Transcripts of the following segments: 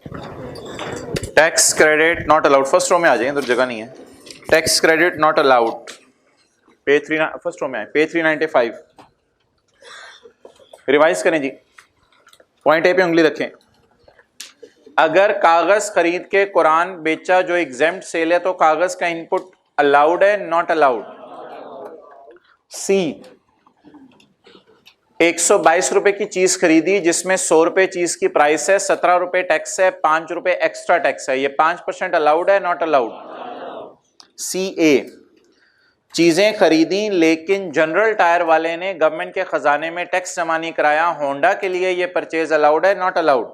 Tax credit not allowed, first row में आ जाइए, इधर जगह नहीं है। Tax credit not allowed, page 3, first row में आए, पेज 395। रिवाइज करें जी, पॉइंट ए पे उंगली रखें। अगर कागज खरीद के कुरान बेचा जो एग्जेम्प्ट सेल है तो कागज का इनपुट अलाउड है नॉट अलाउड? सी, 122 रुपए की चीज खरीदी जिसमें 100 रुपए चीज की प्राइस है, 17 रुपए टैक्स है, 5 रुपए एक्स्ट्रा टैक्स है, ये 5% अलाउड है नॉट अलाउड? सी ए, चीजें खरीदी लेकिन जनरल टायर वाले ने गवर्नमेंट के खजाने में टैक्स जमा नहीं कराया, होंडा के लिए ये परचेज अलाउड है not allowed?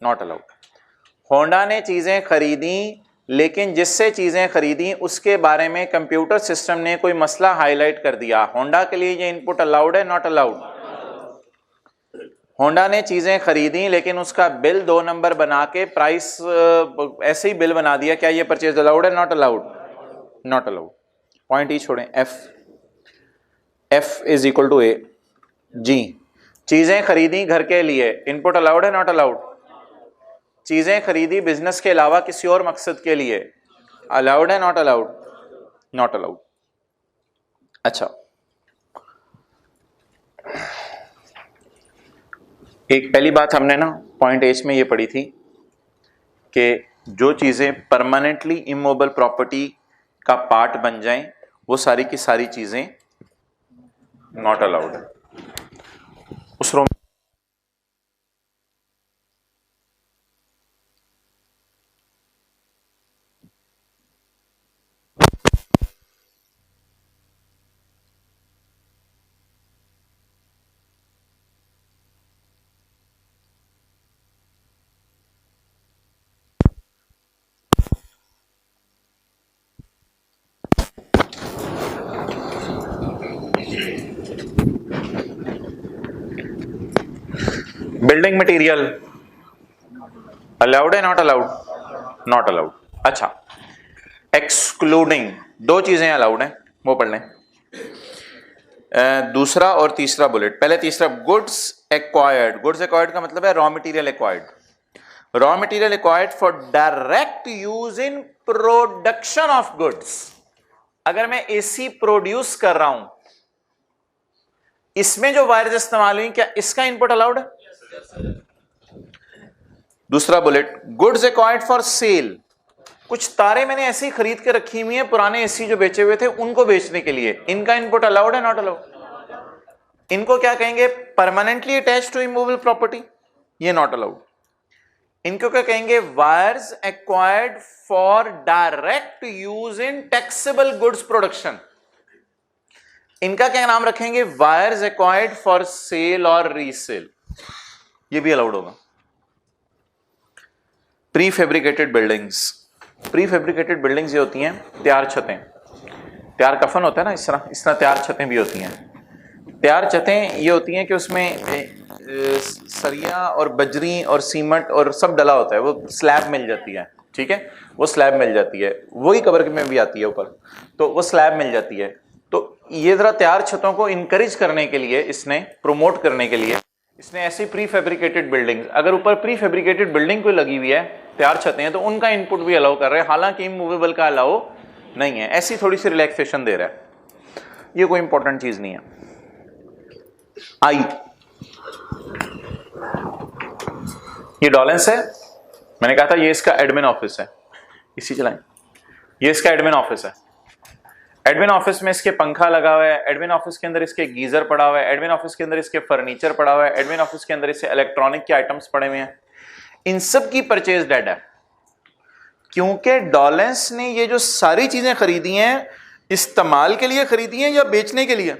Not allowed. Honda ने चीजें खरीदी लेकिन जिससे चीजें खरीदी उसके बारे में कंप्यूटर सिस्टम ने कोई मसला हाईलाइट कर दिया, होंडा के लिए ये इनपुट अलाउड है नॉट अलाउड? होंडा ने चीजें खरीदी लेकिन उसका बिल 2 नंबर बना के प्राइस ऐसे ही बिल बना दिया, क्या ये परचेज अलाउड है not allowed? Not allowed. Point ई छोड़ें, एफ इज इक्वल टू ए। जी, चीजें खरीदी घर के लिए, इनपुट अलाउड है नॉट अलाउड? चीजें खरीदी बिजनेस के अलावा किसी और मकसद के लिए, अलाउड है नॉट अलाउड? Not allowed. अच्छा, एक पहली बात हमने ना पॉइंट एच में ये पढ़ी थी कि जो चीजें परमानेंटली इमूवेबल प्रॉपर्टी का पार्ट बन जाएं वो सारी की सारी चीजें नॉट अलाउड है। उस रो बिल्डिंग मटेरियल अलाउड है नॉट अलाउड? Not allowed. अच्छा, एक्सक्लूडिंग, दो चीजें अलाउड हैं, वो पढ़ लें। दूसरा और तीसरा बुलेट, पहले तीसरा, गुड्स एक्वायर्ड। गुड्स एक्वायर्ड का मतलब है raw material acquired. Raw material acquired for direct use in production of goods. अगर मैं एसी प्रोड्यूस कर रहा हूं, इसमें जो वायर्स इस्तेमाल हुई, क्या इसका इनपुट अलाउड है? दूसरा bullet, goods acquired for cell. कुछ तारे मैंने ऐसे ही खरीद के रखी हुई है, पुराने एसी जो बेचे हुए थे उनको बेचने के लिए, इनका इनपुट अलाउड है नॉट अलाउड? इनको क्या कहेंगे? Permanently attached to immovable property, ये नॉट अलाउड। इनको क्या कहेंगे? Wires acquired for direct use in taxable goods production, इनका क्या नाम रखेंगे? वायर्स एक्वायर्ड फॉर सेल और रीसेल, ये भी अलाउड होगा। Prefabricated buildings, prefabricated buildings ये होती हैं तैयार छतें, तैयार कफन होता है ना, इस तरह तैयार छतें भी होती हैं। तैयार छतें ये होती हैं कि उसमें सरिया और बजरी और सीमेंट और सब डला होता है, वो स्लैब मिल जाती है, ठीक है, वो स्लैब मिल जाती है, वही कवर में भी आती है ऊपर, तो वो स्लैब मिल जाती है। तो ये जरा तैयार छतों को इनकरेज करने के लिए, इसने प्रमोट करने के लिए इसने ऐसी प्री फैब्रिकेटेड बिल्डिंग्स, अगर ऊपर प्री फैब्रिकेटेड बिल्डिंग कोई लगी हुई है, तैयार छतें हैं, तो उनका इनपुट भी अलाउ कर रहे हैं, हालांकि इमूवेबल का अलाउ नहीं है। ऐसी थोड़ी सी रिलैक्सेशन दे रहा है, ये कोई इंपॉर्टेंट चीज नहीं है। आई, ये डॉलेंस है, मैंने कहा था ये इसका एडमिन ऑफिस है, इसी चलाएं, ये इसका एडमिन ऑफिस है। एडमिन ऑफिस में इसके पंखा लगा हुआ है, एडमिन ऑफिस के अंदर इसके गीजर पड़ा हुआ है, एडमिन ऑफिस के अंदर इसके फर्नीचर पड़ा हुआ है, एडमिन ऑफिस के अंदर इसके इलेक्ट्रॉनिक के आइटम्स पड़े हुए हैं। इन सब की परचेज डेड है, क्योंकि डॉलेंस ने ये जो सारी चीजें खरीदी हैं इस्तेमाल के लिए खरीदी हैं या बेचने के लिए,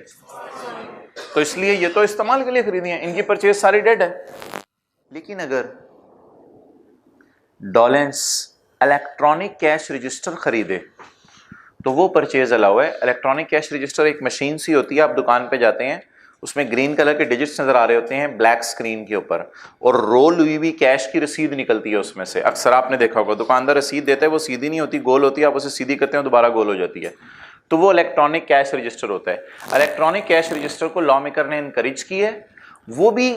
तो इसलिए ये तो इस्तेमाल के लिए खरीदी हैं, इनकी परचेज सारी डेड है। लेकिन अगर डॉलेंस इलेक्ट्रॉनिक कैश रजिस्टर खरीदे तो वो परचेज अलाउ है। इलेक्ट्रॉनिक कैश रजिस्टर एक मशीन सी होती है, आप दुकान पे जाते हैं, उसमें ग्रीन कलर के डिजिट्स नजर आ रहे होते हैं ब्लैक स्क्रीन के ऊपर, और रोल हुई भी कैश की रसीद निकलती है उसमें से। अक्सर आपने देखा होगा दुकानदार रसीद देता है, वो सीधी नहीं होती, गोल होती है, आप उसे सीधी करते हैं दोबारा गोल हो जाती है, तो वो इलेक्ट्रॉनिक कैश रजिस्टर होता है। इलेक्ट्रॉनिक कैश रजिस्टर को लॉ मेकर ने इनकरेज की है, वो भी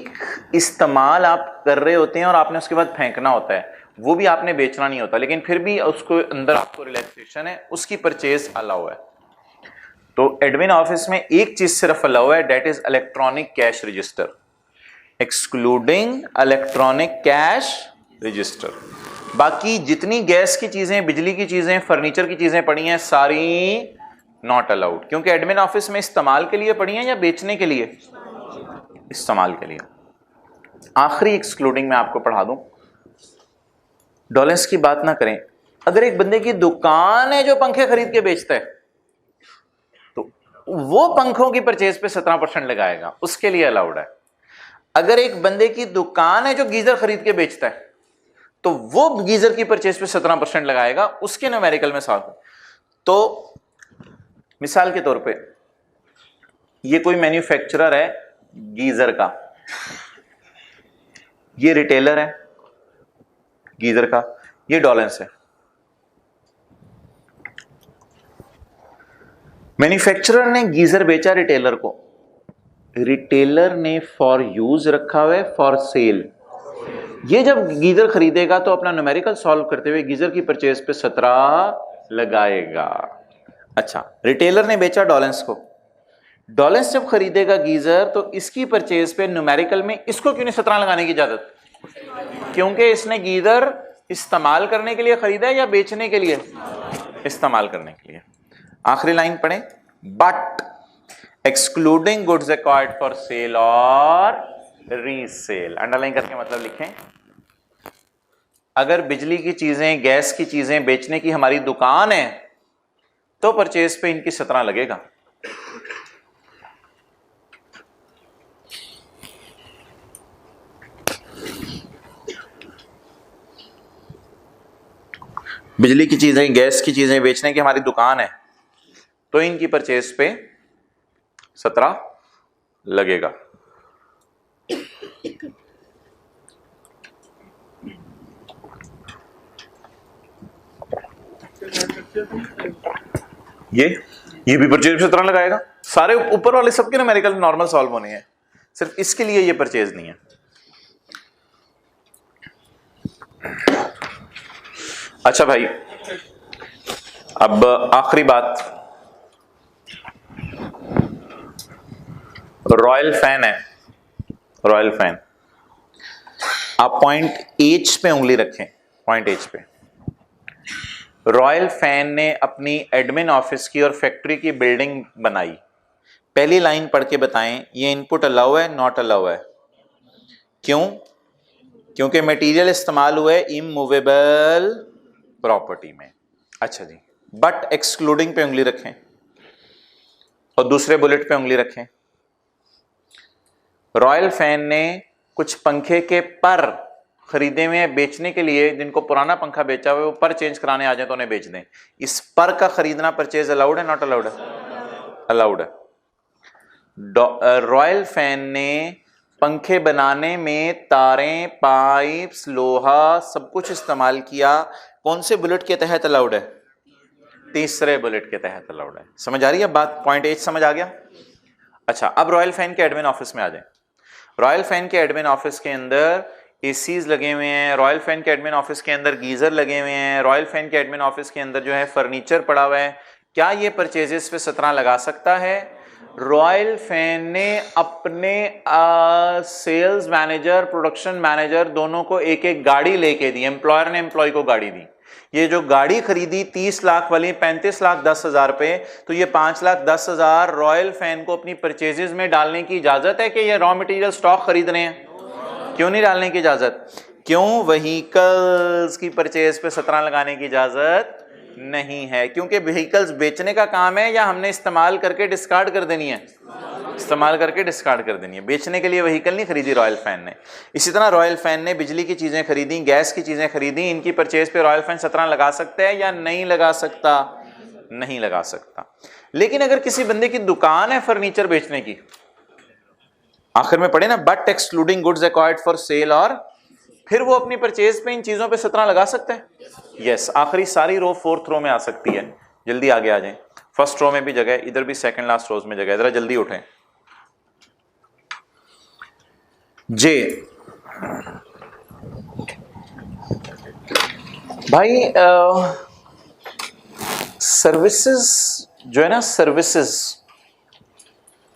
इस्तेमाल आप कर रहे होते हैं और आपने उसके बाद फेंकना होता है, वो भी आपने बेचना नहीं होता, लेकिन फिर भी उसको अंदर आपको रिलैक्सेशन है, उसकी परचेज अलाउ है। तो एडमिन ऑफिस में एक चीज सिर्फ अलाउ है, that is electronic cash register, excluding electronic cash register. बाकी जितनी गैस की चीजें, बिजली की चीजें, फर्नीचर की चीजें पड़ी हैं, सारी नॉट अलाउड, क्योंकि एडमिन ऑफिस में इस्तेमाल के लिए पड़ी हैं या बेचने के लिए? इस्तेमाल के लिए। आखिरी एक्सक्लूडिंग मैं आपको पढ़ा दूं, डॉलर्स की बात ना करें। अगर एक बंदे की दुकान है जो पंखे खरीद के बेचता है, तो वो पंखों की परचेज पे 17% लगाएगा, उसके लिए अलाउड है। अगर एक बंदे की दुकान है जो गीजर खरीद के बेचता है, तो वो गीजर की परचेज पे 17% लगाएगा, उसके न्यूमेरिकल में साथ। तो मिसाल के तौर पे ये कोई मैन्युफैक्चरर है गीजर का, ये रिटेलर है गीजर का, ये डॉलेंस है। मैन्युफैक्चरर ने गीजर बेचा रिटेलर को, रिटेलर ने फॉर यूज रखा हुआ है फॉर सेल। ये जब गीजर खरीदेगा तो अपना न्यूमेरिकल सॉल्व करते हुए गीजर की परचेज पे 17 लगाएगा। अच्छा, रिटेलर ने बेचा डॉलेंस को, डॉलेंस जब खरीदेगा गीजर तो इसकी परचेज पे न्यूमेरिकल में इसको क्यों नहीं 17 लगाने की इजाजत? क्योंकि इसने गीजर इस्तेमाल करने के लिए खरीदा है या बेचने के लिए? इस्तेमाल करने के लिए। आखिरी लाइन पढ़ें, but excluding goods acquired for sale और रीसेल। अंडरलाइन करके मतलब लिखें, अगर बिजली की चीजें, गैस की चीजें बेचने की हमारी दुकान है तो परचेज पे इनकी 17 लगेगा। बिजली की चीजें, गैस की चीजें बेचने की हमारी दुकान है तो इनकी परचेज पे 17 लगेगा। ये भी परचेज पे 17 लगाएगा। सारे ऊपर वाले सबके न्यूमेरिकल नॉर्मल सॉल्व होने हैं, सिर्फ इसके लिए ये परचेज नहीं है। अच्छा भाई, अब आखिरी बात, रॉयल फैन है, रॉयल फैन। आप पॉइंट एच पे उंगली रखें, पॉइंट एच पे। रॉयल फैन ने अपनी एडमिन ऑफिस की और फैक्ट्री की बिल्डिंग बनाई, पहली लाइन पढ़ के बताएं, ये इनपुट अलाउ है नॉट अलाउ है? क्यों? क्योंकि मटेरियल इस्तेमाल हुआ है इमूवेबल प्रॉपर्टी में। अच्छा जी, बट एक्सक्लूडिंग पे उंगली रखें और दूसरे बुलेट पे उंगली रखें। रॉयल फैन ने कुछ पंखे के पर खरीदे हुए हैं बेचने के लिए, जिनको पुराना पंखा बेचा हुआ है वो पर चेंज कराने आ जाए तो उन्हें बेच दें। इस पर का खरीदना परचेज अलाउड है नॉट अलाउड है? अलाउड है। रॉयल फैन ने पंखे बनाने में तारें, पाइप्स, लोहा सब कुछ इस्तेमाल किया, कौन से बुलेट के तहत अलाउड है? तीसरे बुलेट के तहत अलाउड है। समझ आ रही है बात? पॉइंट एच समझ आ गया? अच्छा, अब रॉयल फैन के एडमिन ऑफिस में आ जाए। रॉयल फैन के एडमिन ऑफिस के अंदर एसीज लगे हुए हैं, रॉयल फैन के एडमिन ऑफिस के अंदर गीजर लगे हुए हैं, रॉयल फैन के एडमिन ऑफिस के अंदर जो है फर्नीचर पड़ा हुआ है। क्या ये परचेजेस पे 17 लगा सकता है? रॉयल फैन ने अपने सेल्स मैनेजर, प्रोडक्शन मैनेजर दोनों को एक एक गाड़ी लेके दी, एम्प्लॉयर ने एम्प्लॉय को गाड़ी दी। ये जो गाड़ी खरीदी 30 लाख वाली 35,10,000 पे, तो ये 5,10,000 रॉयल फैन को अपनी परचेजेस में डालने की इजाजत है कि ये रॉ मटेरियल स्टॉक खरीद रहे हैं? क्यों नहीं डालने की इजाजत? क्यों? व्हीकल्स की परचेज पे 17 लगाने की इजाजत नहीं है, क्योंकि व्हीकल्स बेचने का काम है या हमने इस्तेमाल करके डिस्कार्ड कर देनी है? इस्तेमाल करके डिस्कार्ड कर देनी है। बेचने के लिए व्हीकल नहीं खरीदी रॉयल फैन ने। इसी तरह रॉयल फैन ने बिजली की चीजें खरीदी, गैस की चीजें खरीदी, इनकी परचेज पे रॉयल फैन 17 लगा सकता है या नहीं लगा सकता? नहीं लगा सकता। लेकिन अगर किसी बंदे की दुकान है फर्नीचर बेचने की, आखिर में पढ़े ना, but excluding goods acquired for sale, और फिर वो अपनी परचेज पे इन चीजों पे 17 लगा सकता है? यस। आखिरी सारी रो फोर्थ रो में आ सकती है। जल्दी आगे आ जाएं, फर्स्ट रो में भी जगह, इधर भी सेकंड लास्ट रोज में जगह, जरा जल्दी उठें। जे भाई सर्विसेज जो है ना,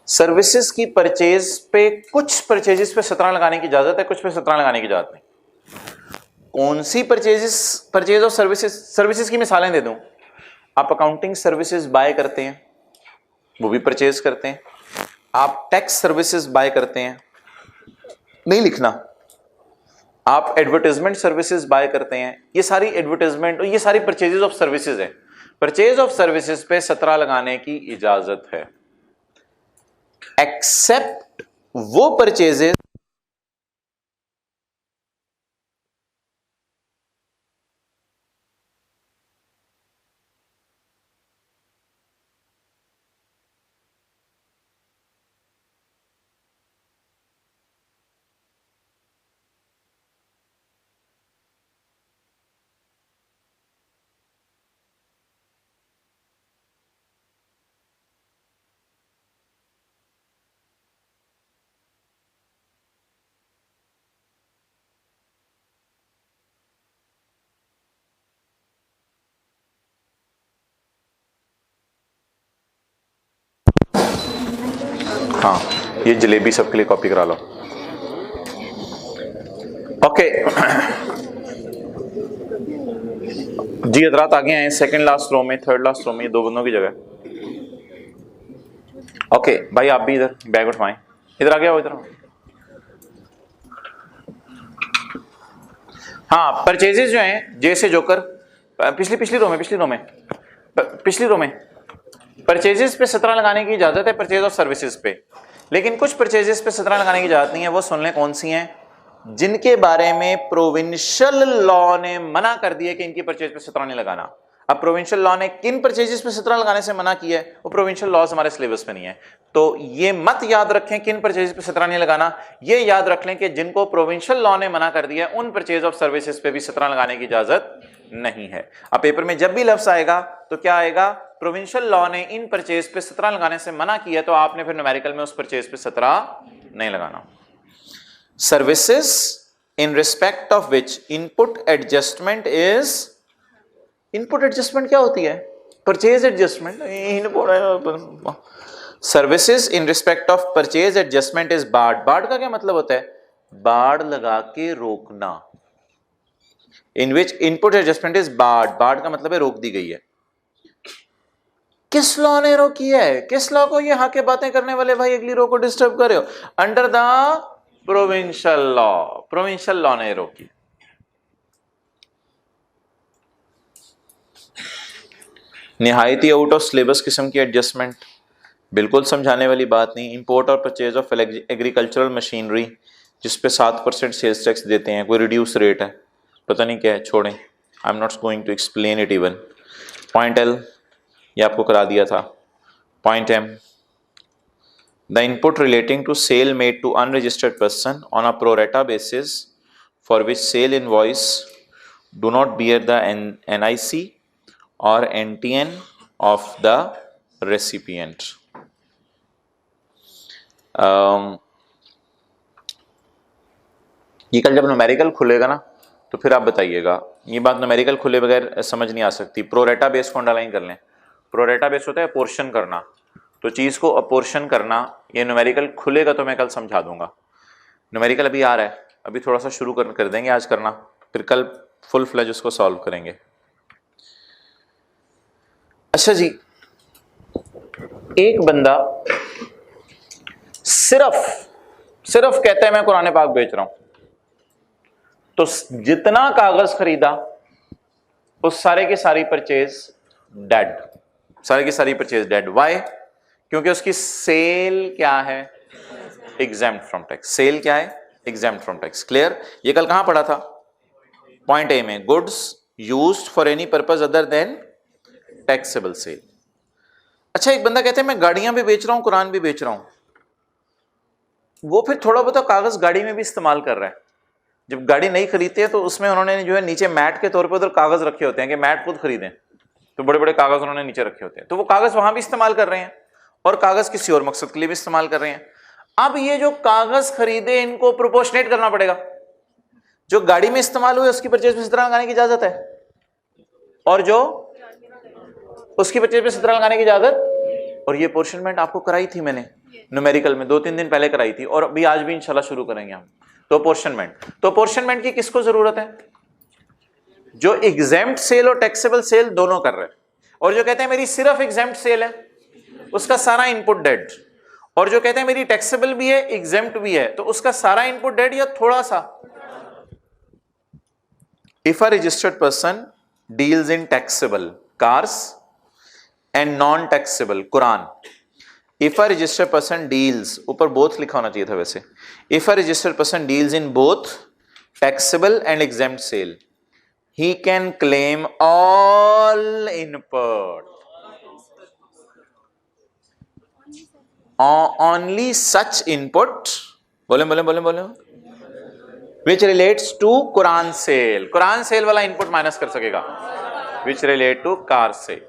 सर्विसेज की परचेज पे, कुछ परचेजेस पे 17 लगाने की इजाजत है, कुछ पे 17 लगाने की इजाजत नहीं। कौन सी परचेज ऑफ सर्विसेज की मिसालें दे दूं। आप अकाउंटिंग सर्विसेज बाय करते हैं, वो भी परचेज करते हैं। आप टैक्स सर्विसेज बाय करते हैं, नहीं लिखना। आप एडवर्टाइजमेंट सर्विसेज बाय करते हैं, ये सारी एडवर्टाइजमेंट और ये सारी परचेजेस ऑफ सर्विसेज है। परचेज ऑफ सर्विसेज पे 17 लगाने की इजाजत है, एक्सेप्ट वो परचेजेस हाँ, ये जलेबी सबके लिए कॉपी करा लो। ओके जी, हजरात आगे आए सेकंड लास्ट रो में, थर्ड लास्ट रो में, ये दो बंदों की जगह। ओके भाई, आप भी इधर बैग उठवाएं, इधर आ गया हो, इधर। हाँ, परचेजेस जो हैं, जैसे जोकर पिछली रो में परचेजेस पे 17 लगाने की इजाजत है, परचेज ऑफ सर्विसेज पे। लेकिन कुछ परचेजेस पे 17 लगाने की इजाजत नहीं है। वो सुन लें कौन सी हैं, जिनके बारे में प्रोविंशियल लॉ ने मना कर दिया कि इनकी परचेज पे 17 नहीं लगाना। अब प्रोविंशियल लॉ ने किन परचेजेस पे 17 लगाने से मना किया है, वो प्रोविंशियल लॉज हमारे सिलेबस में नहीं है। तो ये मत याद रखें किन परचेजेस पे 17 नहीं लगाना, ये याद रख लें कि जिनको प्रोविंशियल लॉ ने मना कर दिया उन परचेज ऑफ सर्विसेज पे भी 17 लगाने की इजाजत नहीं है। अब पेपर में जब भी लफ्ज आएगा तो क्या आएगा, प्रोविंशियल लॉ ने इन परचेज पे 17 लगाने से मना किया, तो आपने फिर न्यूमेरिकल में उस परचेज पे 17 नहीं लगाना। Services in respect of which input adjustment is, input adjustment क्या होती है, purchase adjustment। services in respect of purchase adjustment is barred। barred का क्या मतलब होता है, बाड़ लगा के रोकना। in which input adjustment is barred, barred का मतलब है रोक दी गई है। किस लॉ ने रोकी है, किस लॉ को ये हाके बातें करने वाले भाई अगली रो को डिस्टर्ब कर रहे हो, under the provincial law, provincial law ने रोकी। निहायती आउट ऑफ सिलेबस किस्म की एडजस्टमेंट, बिल्कुल समझाने वाली बात नहीं। इंपोर्ट और परचेज ऑफ एग्रीकल्चरल मशीनरी जिस पे 7% सेल्स टैक्स देते हैं, कोई रिड्यूस रेट है, पता नहीं क्या है, छोड़ें, I am not going to explain it even. Point L ये आपको करा दिया था। Point M, the input relating to sale made to unregistered person on a pro rata basis for which sale invoice do not bear the NIC or NTN of the recipient। ये कल जब numerical खुलेगा ना तो फिर आप बताइएगा, ये बात न्यूमेरिकल खुले बगैर समझ नहीं आ सकती। प्रो रेटा बेस को अंडरलाइन कर लें। प्रो रेटा बेस होता है पोर्शन करना, तो चीज को अपोर्शन करना। ये न्यूमेरिकल खुलेगा तो मैं कल समझा दूंगा। न्यूमेरिकल अभी आ रहा है, अभी थोड़ा सा शुरू कर देंगे आज करना, फिर कल फुल फ्लेज उसको सॉल्व करेंगे। अच्छा जी, एक बंदा सिर्फ कहता है मैं कुरान पाक बेच रहा हूं, तो जितना कागज खरीदा उस सारे की सारी परचेज डेड, सारी की सारी परचेज डेड। वाई? क्योंकि उसकी सेल क्या है, एग्जेम्प्ट फ्रॉम टैक्स। सेल क्या है, एग्जेम्प्ट फ्रॉम टैक्स। क्लियर? ये कल कहां पढ़ा था, पॉइंट ए में, goods used for any purpose other than taxable sale. अच्छा, एक बंदा कहते हैं मैं गाड़ियां भी बेच रहा हूं, कुरान भी बेच रहा हूं, वो फिर थोड़ा बहुत कागज गाड़ी में भी इस्तेमाल कर रहा है। जब गाड़ी नहीं खरीदते हैं तो उसमें उन्होंने जो है नीचे मैट के तौर पर उधर कागज रखे होते हैं कि मैट खुद खरीदें, तो बड़े बड़े कागज उन्होंने नीचे रखे होते हैं, तो वो कागज वहां भी इस्तेमाल कर रहे हैं और कागज किसी और मकसद के लिए भी इस्तेमाल कर रहे हैं। अब ये जो कागज खरीदे इनको प्रोपोर्शनेट करना पड़ेगा। जो गाड़ी में इस्तेमाल हुए उसकी परचेज में 17 लगाने की इजाजत है, और जो उसकी परचेज में 17 लगाने की इजाजत। और ये पोर्शनमेंट आपको कराई थी मैंने न्यूमेरिकल में 2-3 दिन पहले कराई थी, और अभी आज भी इंशाल्लाह शुरू करेंगे हम। तो पोर्शनमेंट की किसको जरूरत है? जो एग्जेम्प्ट सेल और टैक्सेबल सेल दोनों कर रहे हैं, और जो कहते हैं मेरी सिर्फ एग्जेम्प्ट सेल है उसका सारा इनपुट डेड, और जो कहते हैं मेरी टैक्सेबल भी है एग्जेम्प्ट भी है तो उसका सारा इनपुट डेड या थोड़ा सा। If a registered person deals in taxable cars and non taxable Quran, if a registered person deals, ऊपर बोथ लिखा होना चाहिए था वैसे, if a registered person deals in both taxable and exempt sale, he can claim all input, only such input, बोले which relates to Quran sale, Quran sale वाला input minus कर सकेगा, which relate to car sale।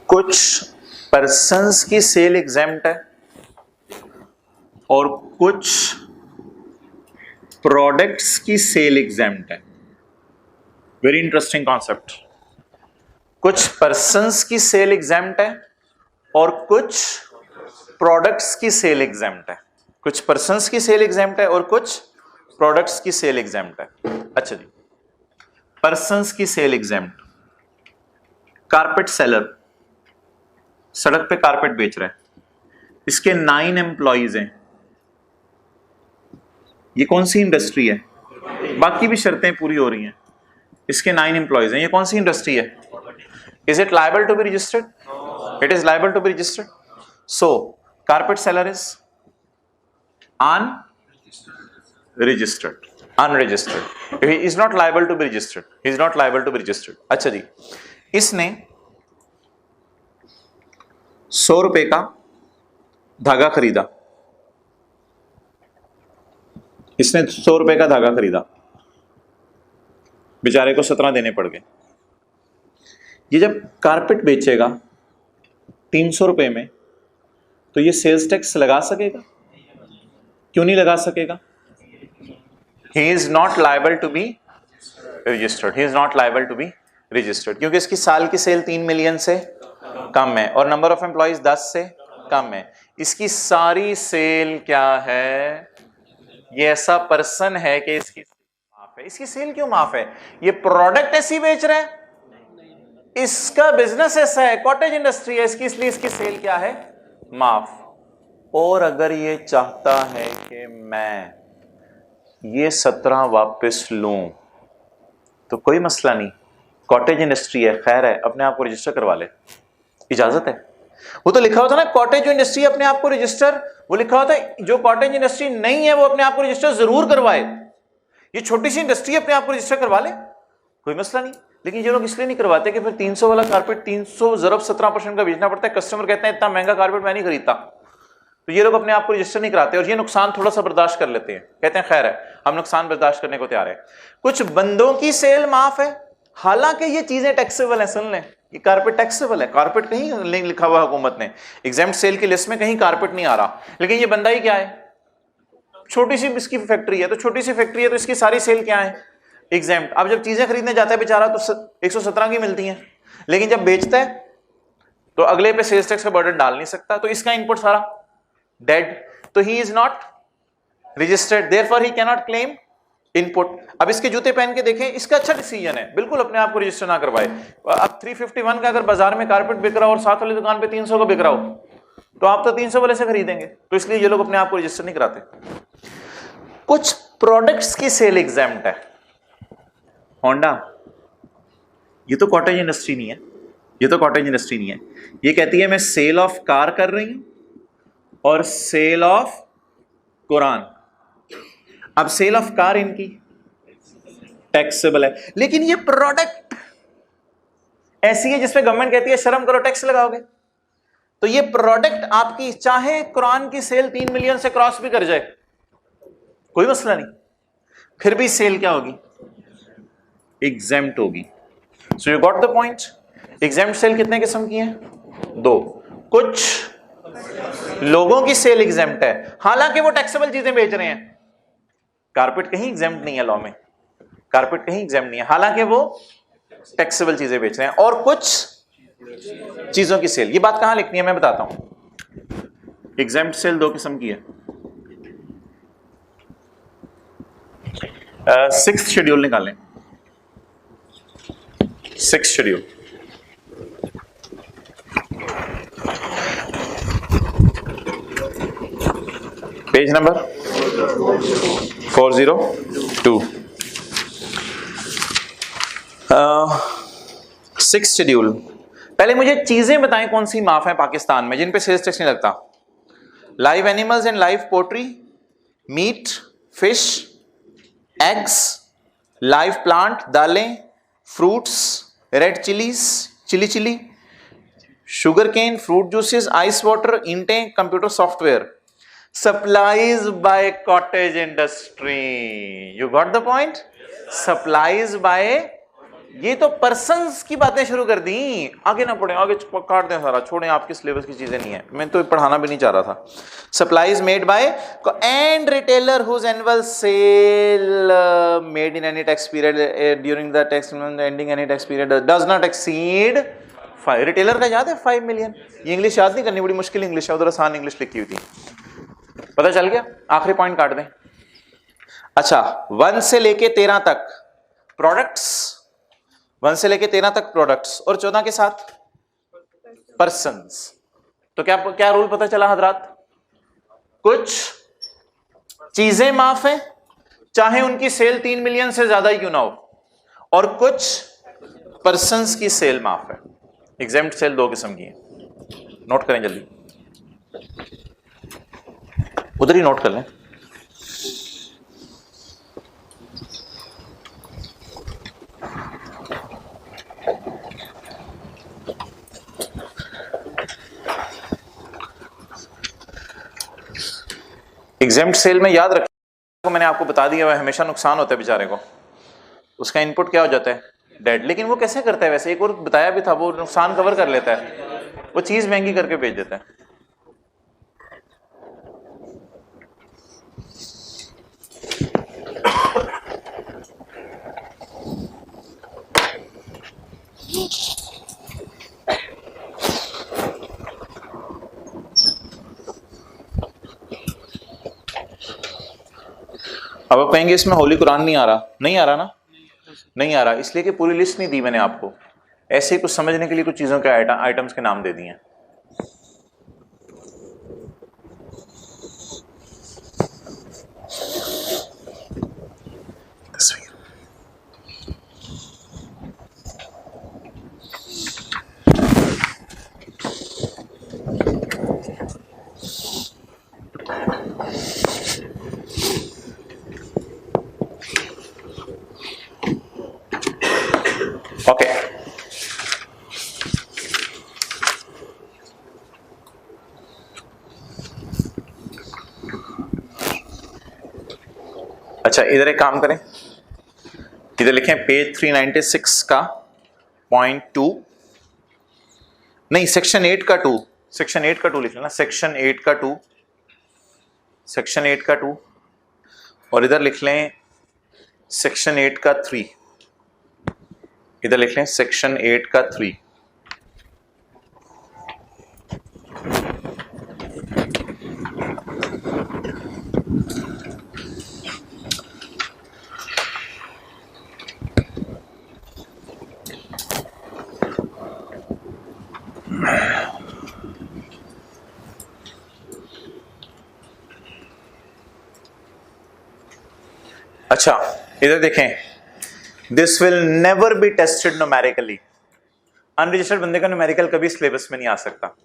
कुछ persons की cell exempt है और कुछ products की सेल एग्जेम्प्ट है। Very interesting concept. कुछ पर्संस की सेल एग्जेम्प्ट है और कुछ प्रोडक्ट्स की सेल एग्जेम्प्ट है। कुछ पर्संस की सेल एग्जेम्प्ट है और कुछ प्रोडक्ट्स की सेल एग्जेम्प्ट है। अच्छा जी, पर्संस की सेल एग्जेम्प्ट। कारपेट सेलर सड़क पे कारपेट बेच रहा है, इसके 9 एम्प्लॉइज हैं। ये कौन सी इंडस्ट्री है? बाकी भी शर्तें पूरी हो रही हैं, इसके 9 एम्प्लॉइज हैं। ये कौन सी इंडस्ट्री है? Is it liable to be registered? It is liable to be registered. So carpet seller is unregistered, unregistered. He is not liable to be registered, he is not liable to be registered. अच्छा जी, इसने 100 रुपए का धागा खरीदा, इसने 100 रुपए का धागा खरीदा, बेचारे को 17 देने पड़ गए। ये जब कारपेट बेचेगा 300 रुपए में तो ये सेल्स टैक्स लगा सकेगा? क्यों नहीं लगा सकेगा? He is not liable to be registered, he is not liable to be registered, क्योंकि इसकी साल की सेल 3 मिलियन से कम है और नंबर ऑफ एम्प्लॉइज 10 से कम है। इसकी सारी सेल क्या है? ये ऐसा पर्सन है कि इसकी माफ है। इसकी सेल क्यों माफ है? ये प्रोडक्ट ऐसी बेच रहा है, इसका बिजनेस ऐसा है, कॉटेज इंडस्ट्री है इसकी, इसलिए इसकी सेल क्या है? माफ। और अगर ये चाहता है कि मैं ये 17 वापस लूं तो कोई मसला नहीं, कॉटेज इंडस्ट्री है, खैर है, अपने आप को रजिस्टर करवा ले, इजाजत है। वो तो लिखा होता ना कॉटेज इंडस्ट्री अपने आप को रजिस्टर, वो लिखा होता है जो कॉटेज इंडस्ट्री नहीं है वो अपने आप को रजिस्टर जरूर करवाए। ये छोटी सी इंडस्ट्री अपने आप को रजिस्टर करवा ले, कोई मसला नहीं। लेकिन ये लोग इसलिए नहीं करवाते कि फिर 300 वाला कारपेट 300 ज़रब 17% का बेचना पड़ता है। कस्टमर कहते हैं इतना महंगा कारपेट मैं नहीं खरीदता, तो ये लोग अपने आप को रजिस्टर नहीं कराते और ये नुकसान थोड़ा सा बर्दाश्त कर लेते हैं, कहते हैं खैर है हम नुकसान बर्दाश्त करने को तैयार है। कुछ बंदों की सेल माफ है, हालांकि ये चीजें टैक्सेबल है। सुन लें, ये कारपेट टैक्सेबल है, कारपेट कहीं नहीं लिखा हुआ हुकूमत ने, एग्जेम्प्ट सेल की लिस्ट में कहीं कारपेट नहीं आ रहा, लेकिन ये बंदा ही क्या है? छोटी सी इसकी फैक्ट्री है, तो छोटी सी फैक्ट्री है तो इसकी सारी सेल क्या है? एग्जेम्प्ट। अब जब चीजें खरीदने जाता है बेचारा तो 117 की मिलती हैं, लेकिन जब बेचता है तो अगले पे सेल्स टैक्स का बर्डन डाल नहीं सकता, तो इसका इनपुट सारा डेड, तो ही is not registered, therefore he can not claim input. अब इसके जूते पहन के देखें, इसका अच्छा डिसीजन है, बिल्कुल अपने आप को रजिस्टर ना करवाए। अब 351 का अगर बाजार में कारपेट बिक रहा हो और साथ वाली दुकान पे 300 का बिक रहा हो तो आप तो 300 वाले से खरीदेंगे, तो इसलिए ये लोग अपने आप को रजिस्टर नहीं कराते। कुछ प्रोडक्ट्स की सेल एग्जेम्प्ट है। होंडा ये तो कॉटेज इंडस्ट्री नहीं है, ये तो कॉटेज इंडस्ट्री नहीं है। ये कहती है मैं सेल ऑफ कार कर रही हूं और सेल ऑफ कुरान। अब सेल ऑफ कार इनकी टैक्सेबल है, लेकिन ये प्रोडक्ट ऐसी है जिसमें गवर्नमेंट कहती है शर्म करो टैक्स लगाओगे। तो ये प्रोडक्ट आपकी चाहे कुरान की सेल 3 मिलियन से क्रॉस भी कर जाए कोई मसला नहीं, फिर भी सेल क्या होगी? एग्जेम्प्ट होगी। So you got the point. Exempt sale कितने किस्म की हैं? 2। कुछ लोगों की सेल एग्जेम्प्ट है, हालांकि वो टैक्सेबल चीजें बेच रहे हैं। कारपेट कहीं एग्जेम्प्ट नहीं है लॉ में, कारपेट कहीं एग्जेम्प्ट नहीं है, हालांकि वो टैक्सेबल चीजें बेच रहे हैं। और कुछ चीजों की सेल, ये बात कहां लिखनी है मैं बताता हूं। एग्जेम्प्ट सेल 2 किस्म की है। 6th शेड्यूल निकालें। 6th schedule, page number 402। 6th schedule. पहले मुझे चीजें बताएं कौन सी माफ है पाकिस्तान में जिन पे सेल्स टैक्स नहीं लगता। Live animals and live poultry, meat, fish, eggs, live plant, दालें, fruits, red chilies, chili, sugar cane, fruit juices, ice water, ईंटें, computer software. Supplies by cottage industry. You got the point. Supplies by, ये तो persons की बातें शुरू कर दी, आगे ना पढ़े, आगे काट दें सारा, छोड़ें, आपके सिलेबस की चीजें नहीं है, मैं तो पढ़ाना भी नहीं चाह रहा था। Supplies made by and retailer whose annual sale made in any tax period during the tax ending any tax period does not exceed 5। Retailer का याद है 5 मिलियन। ये इंग्लिश याद नहीं करनी, बड़ी मुश्किल इंग्लिश है, उधर आसान इंग्लिश लिखी हुई थी। पता चल गया? आखिरी पॉइंट काट दें। अच्छा, 1 से लेके 13 तक प्रोडक्ट्स, 1 से लेके 13 तक प्रोडक्ट्स और 14 के साथ पर्सन्स। तो क्या क्या रूल पता चला हजरात? कुछ चीजें माफ है चाहे उनकी सेल 3 मिलियन से ज्यादा ही क्यों ना हो, और कुछ पर्सन्स की सेल माफ है। एग्जेम्प्ट सेल 2 किस्म की है, नोट करें जल्दी, उधर ही नोट कर लें। एग्जेम्प्ट सेल में याद रखिए, मैंने आपको बता दिया वह हमेशा नुकसान होता है बेचारे को, उसका इनपुट क्या हो जाता है? डेड। लेकिन वो कैसे करता है? वैसे एक और बताया भी था, वो नुकसान कवर कर लेता है, वो चीज महंगी करके बेच देता है। अब आप कहेंगे इसमें होली कुरान नहीं आ रहा, नहीं आ रहा ना, नहीं आ रहा इसलिए कि पूरी लिस्ट नहीं दी मैंने आपको, ऐसे ही कुछ समझने के लिए कुछ चीजों के आइटम्स के नाम दे दिए। ओके, अच्छा इधर एक काम करें, इधर लिखें पेज 396 का पॉइंट 2, नहीं सेक्शन 8 का 2, सेक्शन 8 का 2 लिख लेना, सेक्शन 8 का 2, सेक्शन 8 का 2, और इधर लिख लें सेक्शन 8 का 3, इधर लिख लें सेक्शन 8 का 3। अच्छा इधर देखें, this will never be tested numerically. Unregistered बंदे का न्यूमेरिकल कभी सिलेबस में नहीं आ सकता।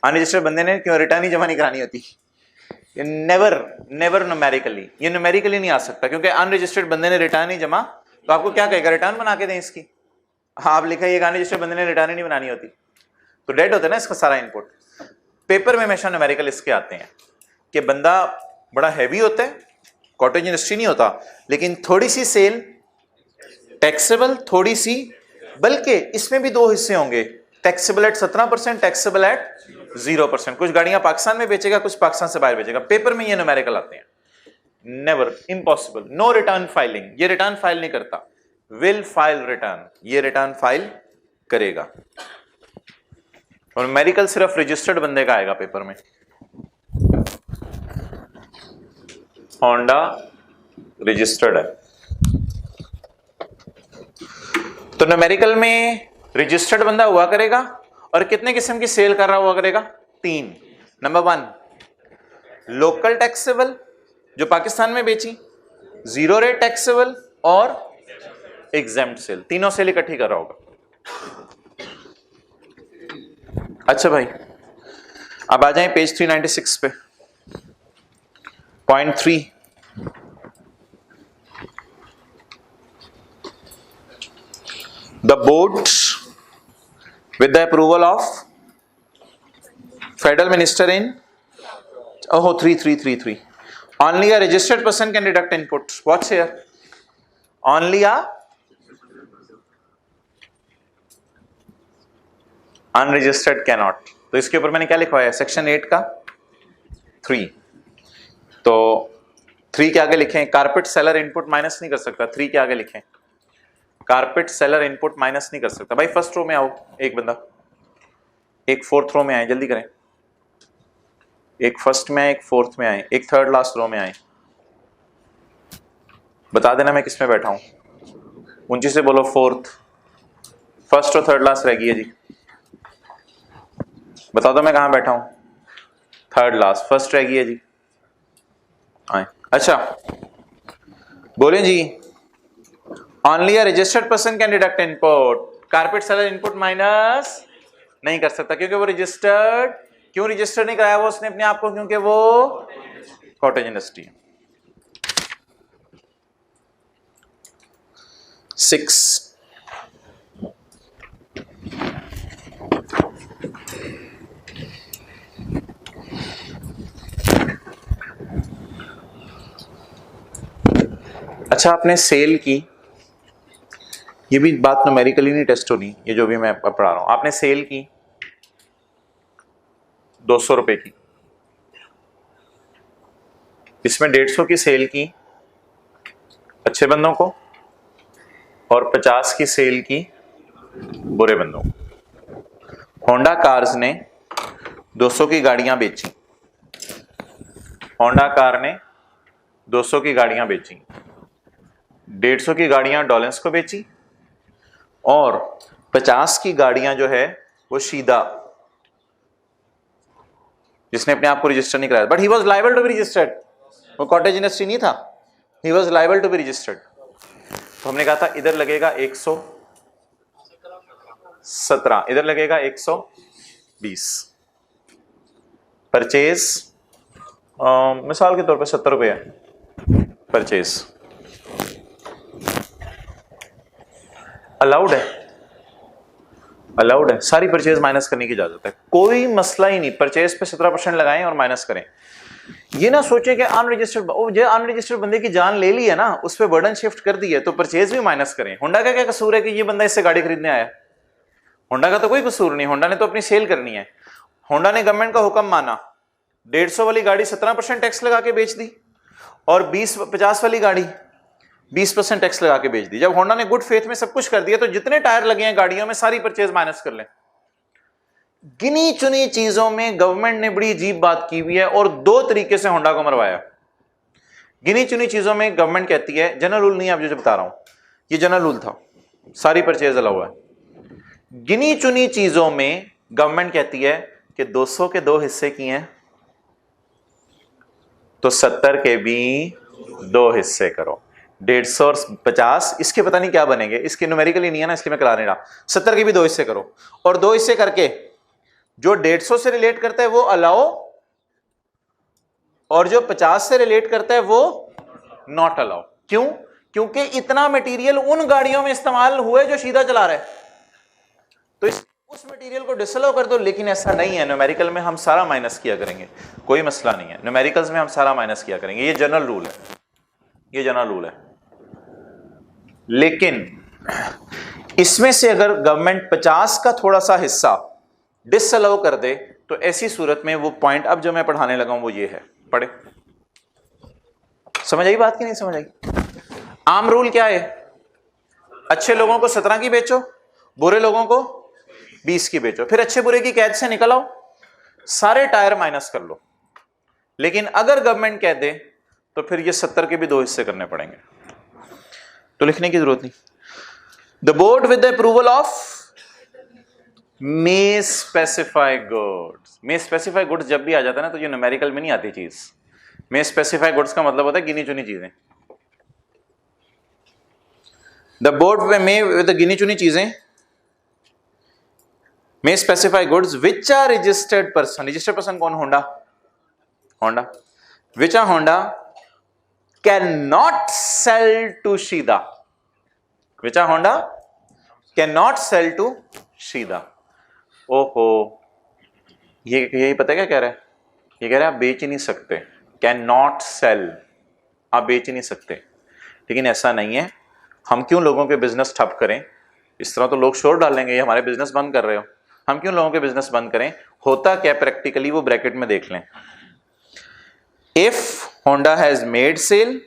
अनरजिस्टर्ड बंदे ने क्यों रिटर्न ही जमा नहीं करानी होती, नेवर नेवर न्यूमेरिकली, ये न्यूमेरिकली नहीं आ सकता, क्योंकि अनरजिस्टर्ड बंदे ने रिटर्न ही जमा, तो आपको क्या कहेगा, रिटर्न बना के दें इसकी। आप लिखा है अनरजिस्टर्ड बंदे ने रिटर्न ही नहीं बनानी होती, तो डेड होता है ना इसका सारा इनपुट। पेपर में हमेशा न्यूमेरिकल इसके आते हैं कि बंदा बड़ा हैवी होता है, कॉटेज इंडस्ट्री नहीं होता, लेकिन थोड़ी सी सेल टैक्सेबल, थोड़ी सी, बल्कि इसमें भी दो हिस्से होंगे, टैक्सेबल एट 17%, टैक्सेबल एट 0%। कुछ गाड़ियां पाकिस्तान में बेचेगा, कुछ पाकिस्तान से बाहर बेचेगा। पेपर में ये न्यूमेरिकल आते हैं। Never, impossible, no return filing, ये रिटर्न फाइल नहीं करता। विल फाइल रिटर्न, ये रिटर्न फाइल करेगा। और न्यूमेरिकल सिर्फ रजिस्टर्ड बंदे का आएगा पेपर में। होंडा रजिस्टर्ड है, तो न्यूमेरिकल में रजिस्टर्ड बंदा हुआ करेगा और कितने किस्म की सेल कर रहा हुआ करेगा, 3। नंबर 1 लोकल टैक्सेबल जो पाकिस्तान में बेची, जीरो रेट टैक्सेबल और एग्जेम्प्ट सेल, तीनों सेल इकट्ठी कर रहा होगा। अच्छा भाई, अब आ जाएं पेज 396 पे, point 3। The board, with the approval of Federal Minister in 3333, only a registered person can deduct input. What's here? Only a unregistered cannot. तो इसके ऊपर मैंने क्या लिखवाया है, सेक्शन 8 का 3। तो 3 के आगे लिखें कारपेट सेलर इनपुट माइनस नहीं कर सकता। 3 के आगे लिखें कारपेट सेलर इनपुट माइनस नहीं कर सकता। भाई फर्स्ट रो में आओ, एक बंदा, एक फोर्थ रो में आए, जल्दी करें। एक फर्स्ट में आए, एक फोर्थ में आए, एक थर्ड लास्ट रो में आए। बता देना मैं किस में बैठा हूं, ऊंची से बोलो फोर्थ। फर्स्ट और थर्ड लास्ट रह गई है जी, बता दो मैं कहां बैठा हूं, थर्ड लास्ट, फर्स्ट रह गई है जी। आए, अच्छा बोले जी, only a registered person can deduct input. Carpet seller input minus नहीं कर सकता, क्योंकि वो रजिस्टर्ड, क्यों रजिस्टर नहीं कराया वो उसने अपने आप को, क्योंकि वो कॉटेज इंडस्ट्री है। 6 अच्छा, आपने सेल की, ये भी बात न्यूमेरिकली नहीं टेस्ट होनी, ये जो भी मैं पढ़ा रहा हूं। आपने सेल की 200 रुपए की, इसमें 150 की सेल की अच्छे बंदों को और 50 की सेल की बुरे बंदों को। होंडा कार्स ने 200 की गाड़ियां बेची, होंडा कार ने 200 की गाड़ियां बेची, 150 की गाड़ियां डॉलेंस को बेची और 50 की गाड़ियां जो है वो शीदा, जिसने अपने आप को रजिस्टर नहीं कराया, but he was liable to be registered. वो कॉटेज इंडस्ट्री नहीं था, he was liable to be registered. तो हमने कहा था इधर लगेगा 117, इधर लगेगा 120। परचेज मिसाल के तौर पे 70 रुपए है परचेज, अलाउड है, अलाउड है, सारी परचेज माइनस करने की इजाजत है, कोई मसला ही नहीं। परचेज पे 17% लगाएं और माइनस करें। ये ना सोचें कि अनरजिस्टर्ड बंदे की जान ले ली है ना, उस पर बर्डन शिफ्ट कर दी है तो परचेज भी माइनस करें। होंडा का क्या कसूर है कि ये बंदा इससे गाड़ी खरीदने आया, होंडा का तो कोई कसूर नहीं, होंडा ने तो अपनी सेल करनी है। होंडा ने गवर्नमेंट का हुक्म माना, 150 वाली गाड़ी 17% टैक्स लगा के बेच दी और 50 वाली गाड़ी 20% टैक्स लगा के बेच दी। जब होंडा ने गुड फेथ में सब कुछ कर दिया तो जितने टायर लगे हैं गाड़ियों में सारी परचेज माइनस कर लें। गिनी चुनी चीजों में गवर्नमेंट ने बड़ी अजीब बात की हुई है और 2 तरीके से होंडा को मरवाया। गिनी चुनी चीजों में गवर्नमेंट कहती है, जनरल रूल नहीं, आप जो बता रहा हूं ये जनरल रूल था, सारी परचेज अलाउ है। गिनी चुनी चीजों में गवर्नमेंट कहती है कि 200 के 2 हिस्से किए हैं तो 70 के भी 2 हिस्से करो। 150 और 50, इसके पता नहीं क्या बनेंगे, इसके न्यूमेरिकल ही नहीं है ना, इसलिए मैं करा नहीं रहा। 70 के भी 2 हिस्से करो, और 2 हिस्से करके जो 150 से रिलेट करता है वो अलाउ, और जो 50 से रिलेट करता है वो नॉट अलाउ। क्यों? क्योंकि इतना मटेरियल उन गाड़ियों में इस्तेमाल हुए जो सीधा चला रहे, तो उस मटेरियल को डिसअलाउ कर दो। लेकिन ऐसा नहीं है, न्यूमेरिकल में हम सारा माइनस किया करेंगे, कोई मसला नहीं है, न्यूमेरिकल्स में हम सारा माइनस किया करेंगे, ये जनरल रूल है, ये जनरल रूल है। लेकिन इसमें से अगर गवर्नमेंट 50 का थोड़ा सा हिस्सा डिसअलाउ कर दे, तो ऐसी सूरत में वो पॉइंट अब जो मैं पढ़ाने लगा हूं वो ये है, पढ़े। समझ आई बात कि नहीं समझ आई? आम रूल क्या है? अच्छे लोगों को 17 की बेचो, बुरे लोगों को 20 की बेचो, फिर अच्छे बुरे की कैद से निकल आओ, सारे टायर माइनस कर लो। लेकिन अगर गवर्नमेंट कह दे तो फिर ये 70 के भी 2 हिस्से करने पड़ेंगे, तो लिखने की जरूरत नहीं। The board with the approval of May specify goods. May specify goods जब भी आ जाता है ना, तो ये न्यूमेरिकल में नहीं आती चीज। मे स्पेसिफाई गुड्स का मतलब होता है गिनी चुनी चीजें। द बोर्ड में विद गिनी चुनी चीजें, may specify goods which are registered person. Registered person कौन? Honda. Honda which are Honda can not sell to शीदा। Which are Honda can not sell to शीदा। ओहो, ये यही पता है क्या कह रहा है? ये कह रहा है आप बेच ही नहीं सकते, कैन नॉट सेल, आप बेच ही नहीं सकते। लेकिन ऐसा नहीं है, हम क्यों लोगों के बिजनेस ठप करें? इस तरह तो लोग शोर डालेंगे, ये हमारे बिजनेस बंद कर रहे हो। हम क्यों लोगों के बिजनेस बंद करें? होता क्या प्रैक्टिकली, वो ब्रैकेट में देख लें। If Honda has made sale,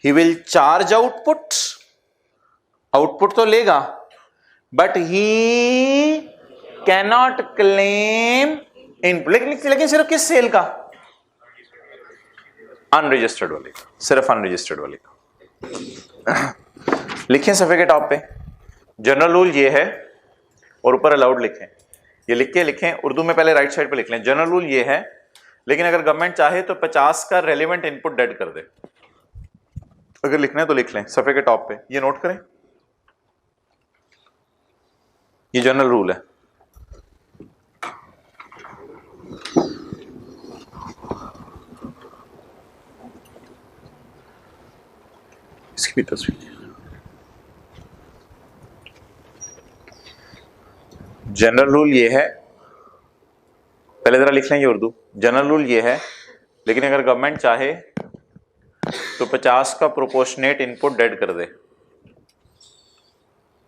he will charge output, output तो लेगा, but he cannot claim input. लेकिन सिर्फ किस सेल का? अनरजिस्टर्ड वाले का, सिर्फ अनरजिस्टर्ड वाले का। लिखें सफे के टॉप पे, जनरल रूल ये है, और ऊपर अलाउड लिखें। ये लिख के लिखें, उर्दू में पहले राइट साइड पे लिख लें। जनरल रूल ये है, लेकिन अगर गवर्नमेंट चाहे तो 50 का रेलेवेंट इनपुट डेड कर दे। अगर लिखना है तो लिख लें सफे के टॉप पे, ये नोट करें, ये जनरल रूल है। इसकी भी तस्वीर। जनरल रूल ये है, पहले जरा लिख लें ये उर्दू। जनरल रूल ये है, लेकिन अगर गवर्नमेंट चाहे तो 50 का प्रोपोर्शनेट इनपुट डेड कर दे।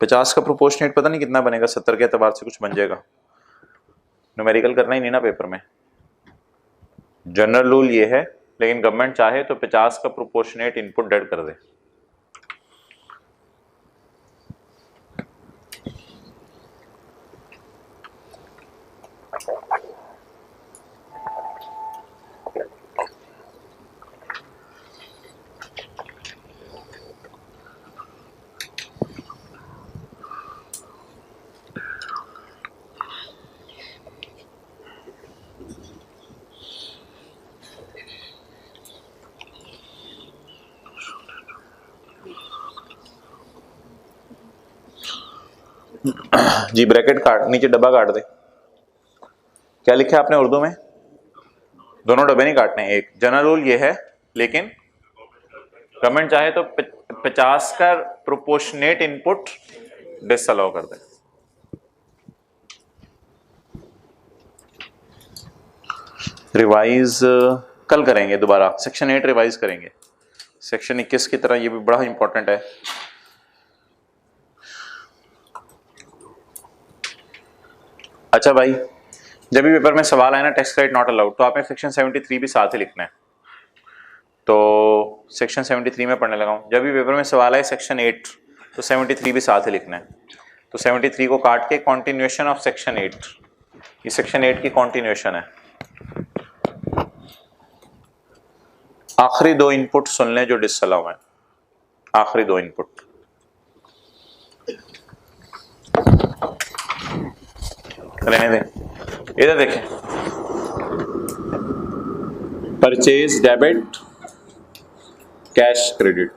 50 का प्रोपोर्शनेट पता नहीं कितना बनेगा, 70 के एतबार से कुछ बन जाएगा। न्यूमेरिकल करना ही नहीं ना पेपर में। जनरल रूल ये है, लेकिन गवर्नमेंट चाहे तो 50 का प्रोपोर्शनेट इनपुट डेड कर दे। जी ब्रैकेट काट, नीचे डब्बा काट दे। क्या लिखा है आपने उर्दू में? दोनों डब्बे नहीं काटने, एक। जनरल रूल ये है, लेकिन गवर्नमेंट चाहे तो 50 का प्रोपोर्शनेट इनपुट डिसअलाउ कर दे। रिवाइज कल करेंगे दोबारा, सेक्शन 8 रिवाइज करेंगे। सेक्शन 21 की तरह ये भी बड़ा इंपॉर्टेंट है। अच्छा भाई, जब भी पेपर में सवाल आए ना टेक्स्ट राइट नॉट अलाउड, तो आपने सेक्शन 73 भी साथ ही लिखना है। तो सेक्शन 73 में पढ़ने लगा हूँ। जब भी पेपर में सवाल आए सेक्शन 8, तो 73 भी साथ ही लिखना है। तो 73 को काट के कॉन्टिन्यूएशन ऑफ सेक्शन 8, ये सेक्शन 8 की कॉन्टिन्यूएशन है। आखिरी 2 इनपुट सुन लें जो डिसअलाउ है, आखिरी 2 इनपुट। रहने दें, इधर देखें। Purchase debit, cash credit.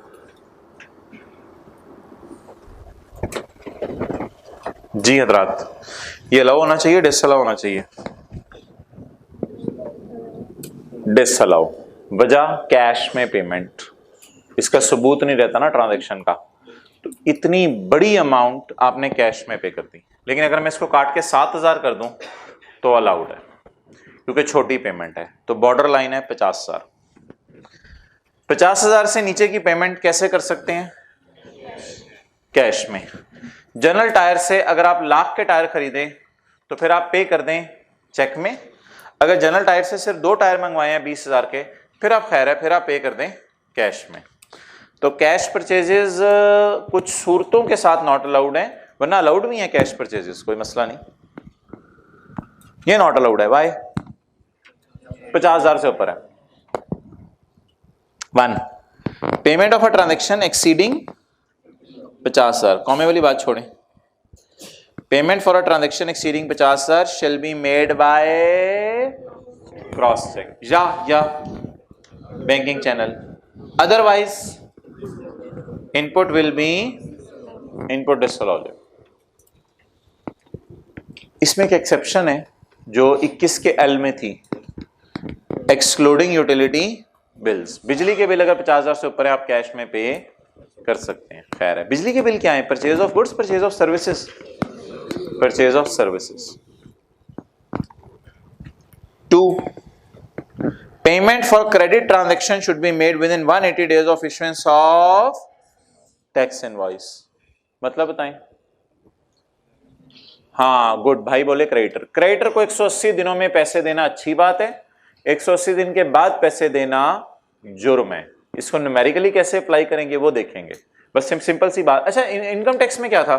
जी हजरात, ये अलाउ होना चाहिए, डिसअलाउ होना चाहिए? डिसअलाउ। वजह कैश में पेमेंट, इसका सबूत नहीं रहता ना ट्रांजैक्शन का, तो इतनी बड़ी अमाउंट आपने कैश में पे कर दी। लेकिन अगर मैं इसको काट के 7,000 कर दूं तो अलाउड है, क्योंकि छोटी पेमेंट है। तो बॉर्डर लाइन है 50,000। 50,000 से नीचे की पेमेंट कैसे कर सकते हैं? कैश में। जनरल टायर से अगर आप लाख के टायर खरीदें तो फिर आप पे कर दें चेक में। अगर जनरल टायर से सिर्फ 2 टायर मंगवाए हैं 20,000 के, फिर आप खैर है, फिर आप पे कर दें कैश में। तो कैश परचेजेस कुछ सूरतों के साथ नॉट अलाउड है, वरना अलाउड भी है कैश परचेजेस, कोई मसला नहीं। ये नॉट अलाउड है, वाई? 50,000 से ऊपर है। 1, payment of a transaction exceeding 50,000, comma वाली बात छोड़ें। Payment for a transaction exceeding 50,000 shall be made by cross cheque या banking channel, otherwise input will be input disallowed. इसमें एक एक्सेप्शन है जो 21 के एल में थी, एक्सक्लूडिंग यूटिलिटी बिल्स। बिजली के बिल अगर 50,000 से ऊपर है आप कैश में पे कर सकते हैं। खैर है, बिजली के बिल क्या है? Purchase of goods, purchase of services, purchase of services. 2, payment for credit transaction should be made within 180 days of issuance of tax invoice. मतलब बताएं। हाँ गुड, भाई बोले क्रेडिटर को 180 दिनों में पैसे देना अच्छी बात है, 180 दिन के बाद पैसे देना जुर्म है। इसको न्यूमेरिकली कैसे अप्लाई करेंगे वो देखेंगे, बस सिंपल सी बात। अच्छा, इनकम टैक्स में क्या था?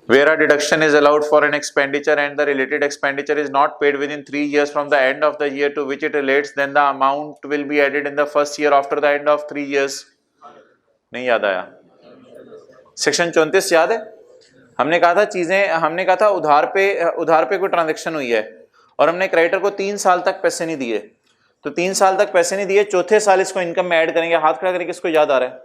Where a deduction is allowed for an expenditure and the related expenditure is not paid within 3 years from the end of the year to which it relates, then the amount will be added in the first year after the end of 3 years. नहीं याद आया? Section 34 याद है? हमने कहा था उधार पे कोई ट्रांजैक्शन हुई है और हमने क्रेडिटर को 3 साल तक पैसे नहीं दिए, तो 3 साल तक पैसे नहीं दिए, चौथे साल इसको इनकम में ऐड करेंगे। हाथ खड़ा करके किसको याद आ रहा है?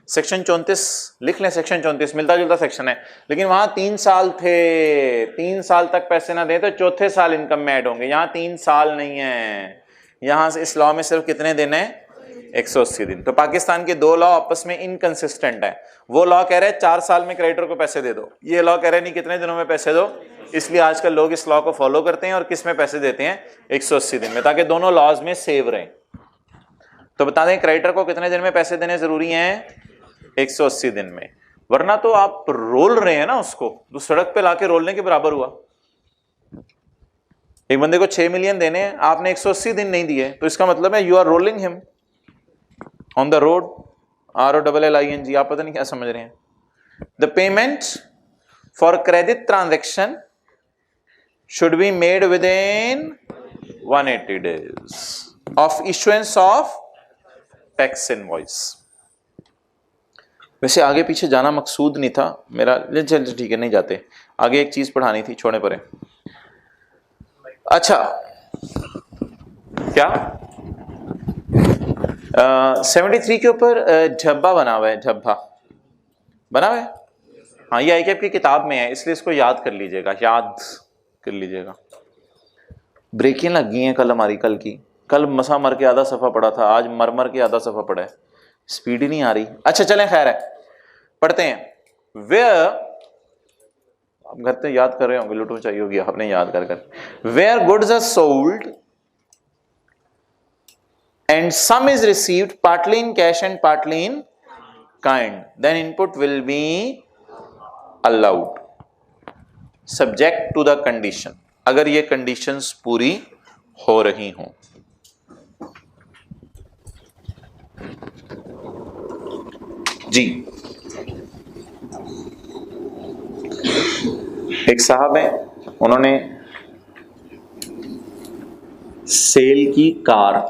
सेक्शन 34 लिख लें, सेक्शन 34 मिलता जुलता सेक्शन है, लेकिन वहां 3 साल थे, 3 साल तक पैसे ना दे तो चौथे साल इनकम में ऐड होंगे। यहां 3 साल नहीं है, यहां से इस लॉ में सिर्फ कितने दिन है? 180 दिन। तो पाकिस्तान के 2 लॉ आपस में इनकंसिस्टेंट है। वो लॉ कह रहे हैं 4 साल में क्रेडिटर को पैसे दे दो, ये लॉ कह रहे हैं नहीं कितने दिनों में पैसे दो। इसलिए आजकल लोग इस लॉ को फॉलो करते हैं और किस में पैसे देते हैं? 180 दिन में, ताकि दोनों लॉज में सेव रहें। तो बता दें क्रेडिटर को कितने दिन में पैसे देने जरूरी हैं? 180 दिन में, वरना तो आप रोल रहे हैं ना उसको, तो सड़क पे लाके रोलने के बराबर हुआ। एक बंदे को 6 मिलियन देने हैं, आपने 180 दिन नहीं दिए, तो इसका मतलब है you are rolling him on the road. ROLLING, आप पता नहीं क्या समझ रहे हैं। The payment for credit transaction should be made within 180 days of issuance of tax invoice. वैसे आगे पीछे जाना मकसूद नहीं था मेरा, चल ठीक है नहीं जाते, आगे एक चीज पढ़ानी थी, छोड़े परे। अच्छा क्या 73 के ऊपर ढब्बा बना हुआ है, ढब्बा बना हुआ है। हाँ ये ICAP की किताब में है, इसलिए इसको याद कर लीजिएगा, याद कर लीजिएगा। ब्रेकें लग गई हैं कल हमारी, कल मसा मर के आधा सफा पड़ा था, आज मर के आधा सफा पड़ा है, स्पीड ही नहीं आ रही। अच्छा चलें खैर है, पढ़ते हैं। वेयर, आप घर पे याद कर रहे होंगे, लुटो चाहिए होगी आपने याद कर। Where goods are sold and sum is received partly in cash and partly in kind, then input will be allowed subject to the condition, अगर ये conditions पूरी हो रही हों। जी एक साहब हैं, उन्होंने सेल की कार,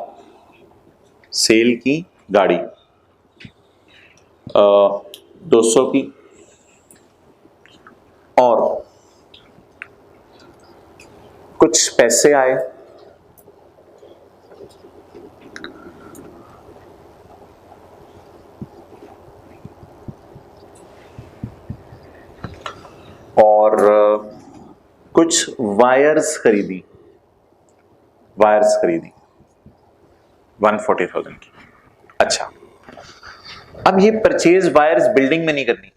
सेल की गाड़ी 200 की, और कुछ पैसे आए, और कुछ वायर्स खरीदी 140,000 की। अच्छा, अब ये परचेज वायर्स बिल्डिंग में नहीं करनी,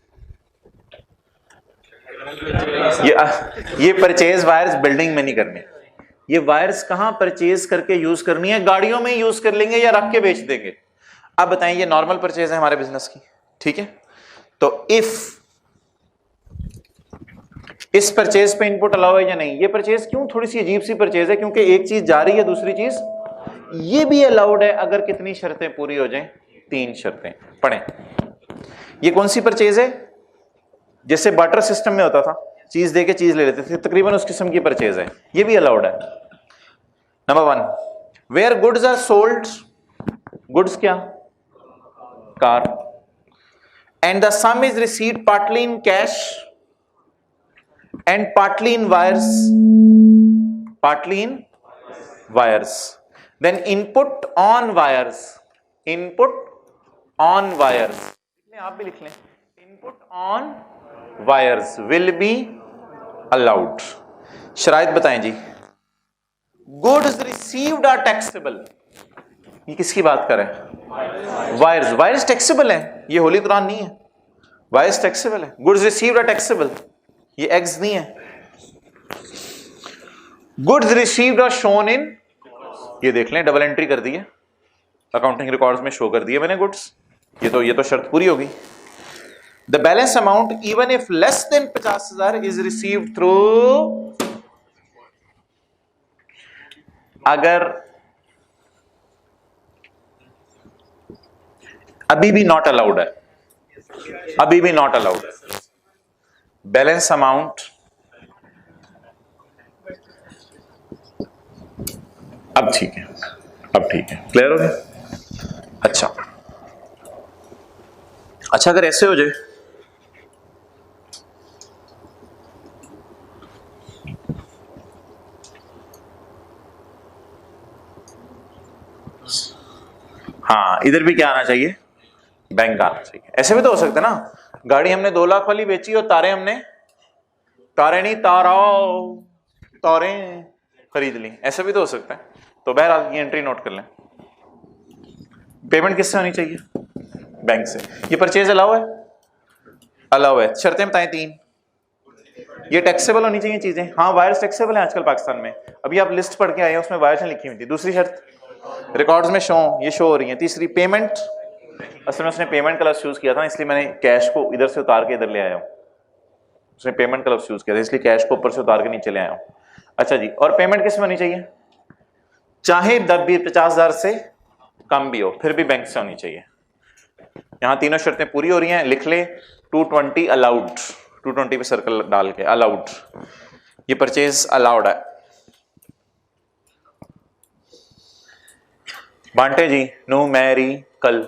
ये परचेज वायर्स बिल्डिंग में नहीं करनी, ये वायर्स कहां परचेज करके यूज करनी है? गाड़ियों में यूज कर लेंगे या रख के बेच देंगे। अब बताएं, ये नॉर्मल परचेज है हमारे बिजनेस की, ठीक है? तो इफ इस परचेज पे इनपुट अलाउ है या नहीं? ये परचेज क्यों थोड़ी सी अजीब सी परचेज है, क्योंकि एक चीज जा रही है, दूसरी चीज ये भी अलाउड है अगर कितनी शर्तें पूरी हो जाएं? 3 शर्तें। पढ़ें, ये कौन सी परचेज है? जैसे बार्टर सिस्टम में होता था, चीज देके चीज ले लेते थे, तकरीबन उस किस्म की परचेज है, ये भी अलाउड है। Number 1, where goods are sold, goods क्या? Car, and the sum is received partly in cash and partly in wires, then input on wires आप भी लिख लें, input on wires will be allowed। शराइत बताएं जी। goods received are taxable, ये किसकी बात कर रहे हैं? वायर्स टैक्सेबल है, ये होली कुरान नहीं है, वायर्स टैक्सेबल है। गुड्स रिसीव्ड आर टैक्सेबल, ये एग्स नहीं है। Goods received are shown in, ये देख लें, डबल एंट्री कर दी है, अकाउंटिंग रिकॉर्ड्स में शो कर दिए मैंने गुड्स, ये तो शर्त पूरी होगी। The balance amount even if less than 50,000 is received through, अगर अभी भी नॉट अलाउड है, बैलेंस अमाउंट अब ठीक है, क्लियर हो गया? अच्छा, अगर ऐसे हो जाए, हाँ, इधर भी क्या आना चाहिए? बैंक आना चाहिए। ऐसे भी तो हो सकता है ना, गाड़ी हमने 2 लाख वाली बेची और तारें खरीद ली, ऐसा भी तो हो सकता है। तो बहरहाल ये एंट्री नोट कर लें। पेमेंट किससे होनी चाहिए? बैंक से। ये परचेज अलाउ है, शर्तें बताएं 3। ये टैक्सेबल होनी चाहिए चीजें, हाँ वायर्स टैक्सेबल है आजकल पाकिस्तान में, अभी आप लिस्ट पढ़ के आए हैं, उसमें वायर्स लिखी हुई थी। दूसरी शर्त, रिकॉर्ड्स में शो हो रही है। तीसरी, पेमेंट, असल में उसने पेमेंट का लफ्ज़ यूज किया था, इसलिए मैंने कैश को इधर से उतार के इधर ले आया हूँ। उसने पेमेंट का लफ्ज़ यूज किया था, इसलिए कैश को ऊपर से उतार के नीचे ले आया हूँ। अच्छा जी, और पेमेंट किस में होनी चाहिए? चाहे 50,000 से कम भी हो, फिर भी बैंक से होनी चाहिए। यहाँ तीनों शर्तें पूरी हो रही हैं, लिख ले 220 अलाउड, 220 पे सर्कल डाल के अलाउड, ये परचेज अलाउड है। बांटे जी, न्यूमेरिकल।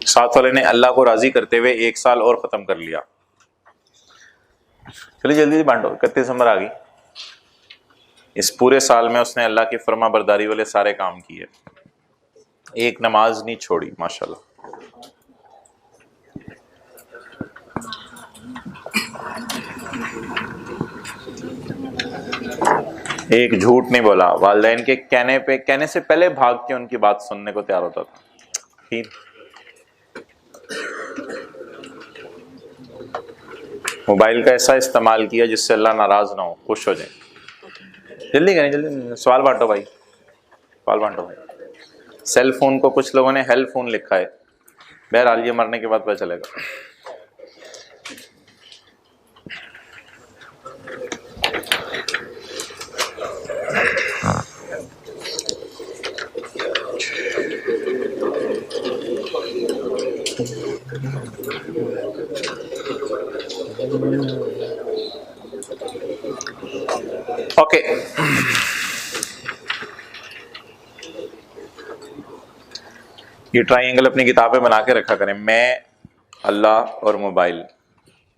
साथ वाले ने अल्लाह को राजी करते हुए 1 साल और खत्म कर लिया। चलिए जल्दी से बांटो, 31 दिसंबर आ गई। इस पूरे साल में उसने अल्लाह की फर्मा बरदारी वाले सारे काम किए, एक नमाज नहीं छोड़ी, माशाल्लाह। एक झूठ नहीं बोला, वालिदैन के कहने से पहले भाग के उनकी बात सुनने को तैयार होता था। ठीक, मोबाइल का ऐसा इस्तेमाल किया जिससे अल्लाह नाराज ना हो, खुश हो जाए। जल्दी करें, जल्दी सवाल बांटो भाई, सवाल बांटो भाई। सेल फोन को कुछ लोगों ने हेल फोन लिखा है, बहरहाल ये मरने के बाद पता चलेगा। ओके, ये ट्राइंगल अपनी किताबें बना के रखा करें, मैं, अल्लाह और मोबाइल।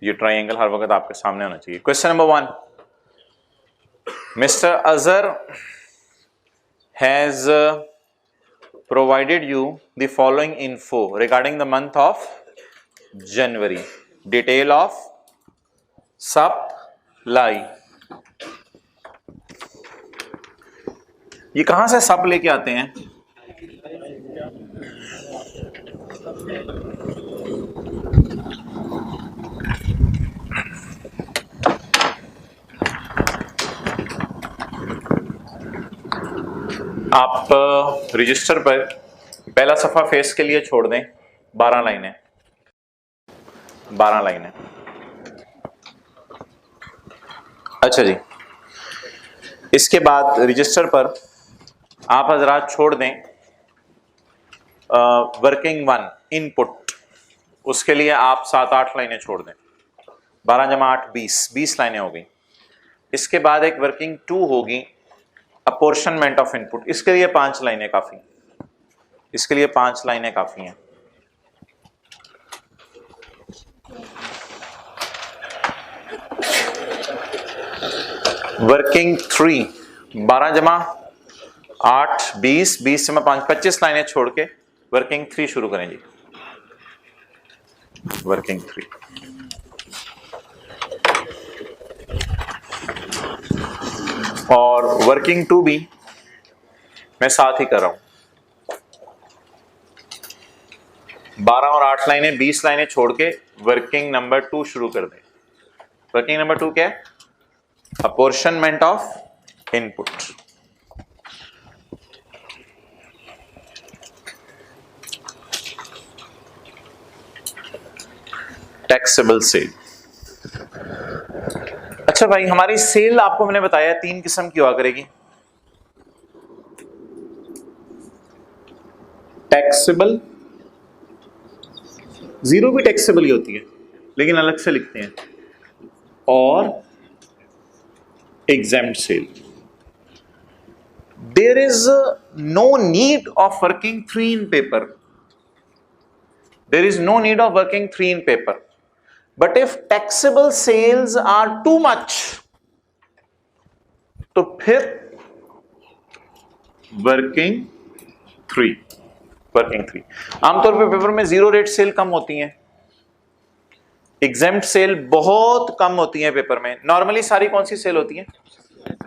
ये ट्राइंगल हर वक्त आपके सामने होना चाहिए। Question number 1, mister Azhar has provided you the following info regarding the month of January. Detail of supply. ये कहां से सब लेके आते हैं? आप रजिस्टर पर पहला सफा फेस के लिए छोड़ दें, 12 लाइनें, 12 लाइनें। अच्छा जी, इसके बाद रजिस्टर पर आप हजरात छोड़ दें वर्किंग 1 इनपुट, उसके लिए आप 7-8 लाइनें छोड़ दें। 12 × 8 20 लाइनें हो गई। इसके बाद एक वर्किंग 2 होगी अपॉर्शनमेंट ऑफ इनपुट, इसके लिए 5 लाइनें काफी, इसके लिए 5 लाइनें काफी हैं। वर्किंग 3 12 × 8 20 20 में 5 25 लाइनें छोड़ के वर्किंग 3 शुरू करें जी। वर्किंग 3 और वर्किंग 2 भी मैं साथ ही कर रहा हूं। 12 और 8 लाइनें 20 लाइनें छोड़ के वर्किंग नंबर 2 शुरू कर दें। वर्किंग नंबर 2 क्या है? Apportionment of input. Taxable sale. अच्छा भाई, हमारी सेल आपको मैंने बताया 3 किस्म की हुआ करेगी। टैक्सेबल, जीरो भी टैक्सेबल ही होती है लेकिन अलग से लिखते हैं, और exempt sale. There is no need of working 3 in paper. There is no need of working 3 in paper. But if taxable sales are too much, तो फिर working 3. आमतौर पे पेपर में जीरो रेट सेल कम होती हैं, एग्जेम्प्ट सेल बहुत कम होती है पेपर में। नॉर्मली सारी कौन सी सेल होती है?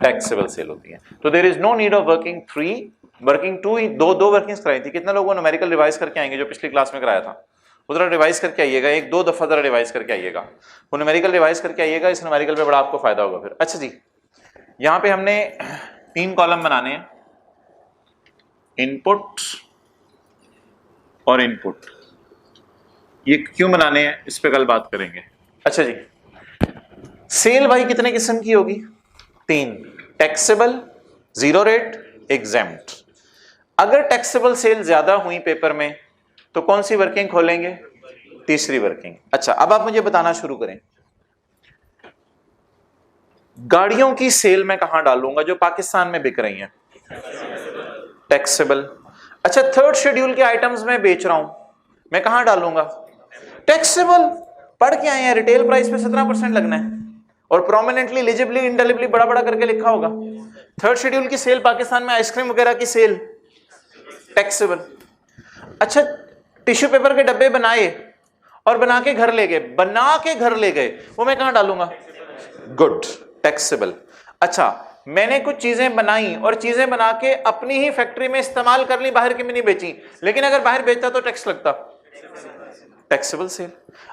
टैक्सेबल सेल होती है। तो there is no need of working 3, working 2 ही दो वर्किंग्स कराई थी। कितने लोगों ने न्यूमेरिकल रिवाइज करके आएंगे? जो पिछली क्लास में कराया था वो जरा रिवाइज करके आइएगा, 1-2 दफा जरा रिवाइज करके आइएगा, वो न्यूमेरिकल रिवाइज करके आइएगा। इस न्यूमेरिकल पे बड़ा आपको फायदा होगा फिर। अच्छा जी, यहां पे हमने 3 कॉलम बनाने हैं, इनपुट और इनपुट। ये क्यों बनाने हैं इस पे कल बात करेंगे। अच्छा जी, सेल भाई कितने किस्म की होगी? 3, टैक्सेबल, जीरो रेट, एग्जेम्प्ट। अगर टैक्सेबल सेल ज्यादा हुई पेपर में तो कौन सी वर्किंग खोलेंगे? तीसरी वर्किंग। अच्छा, अब आप मुझे बताना शुरू करें, गाड़ियों की सेल मैं कहां डालूंगा जो पाकिस्तान में बिक रही हैं? टैक्सेबल। अच्छा, 3rd शेड्यूल के आइटम्स में बेच रहा हूं, मैं कहां डालूंगा? टैक्सेबल। पढ़ के आए हैं, रिटेल प्राइस पे 17% लगना है और प्रोमिनेंटली एलिजिबली इंडेलिजिबली बड़ा बड़ा करके लिखा होगा। 3rd शेड्यूल की सेल पाकिस्तान में, आइसक्रीम वगैरह की सेल टैक्सेबल। अच्छा, टिश्यू पेपर के डब्बे बनाए और बना के घर ले गए, वो मैं कहां डालूंगा? Good, taxable. अच्छा, मैंने कुछ चीजें बनाई और चीजें बना के अपनी ही फैक्ट्री में इस्तेमाल कर ली, बाहर की भी नहीं बेची, लेकिन अगर बाहर बेचता तो टैक्स लगता, टैक्सेबल सेल।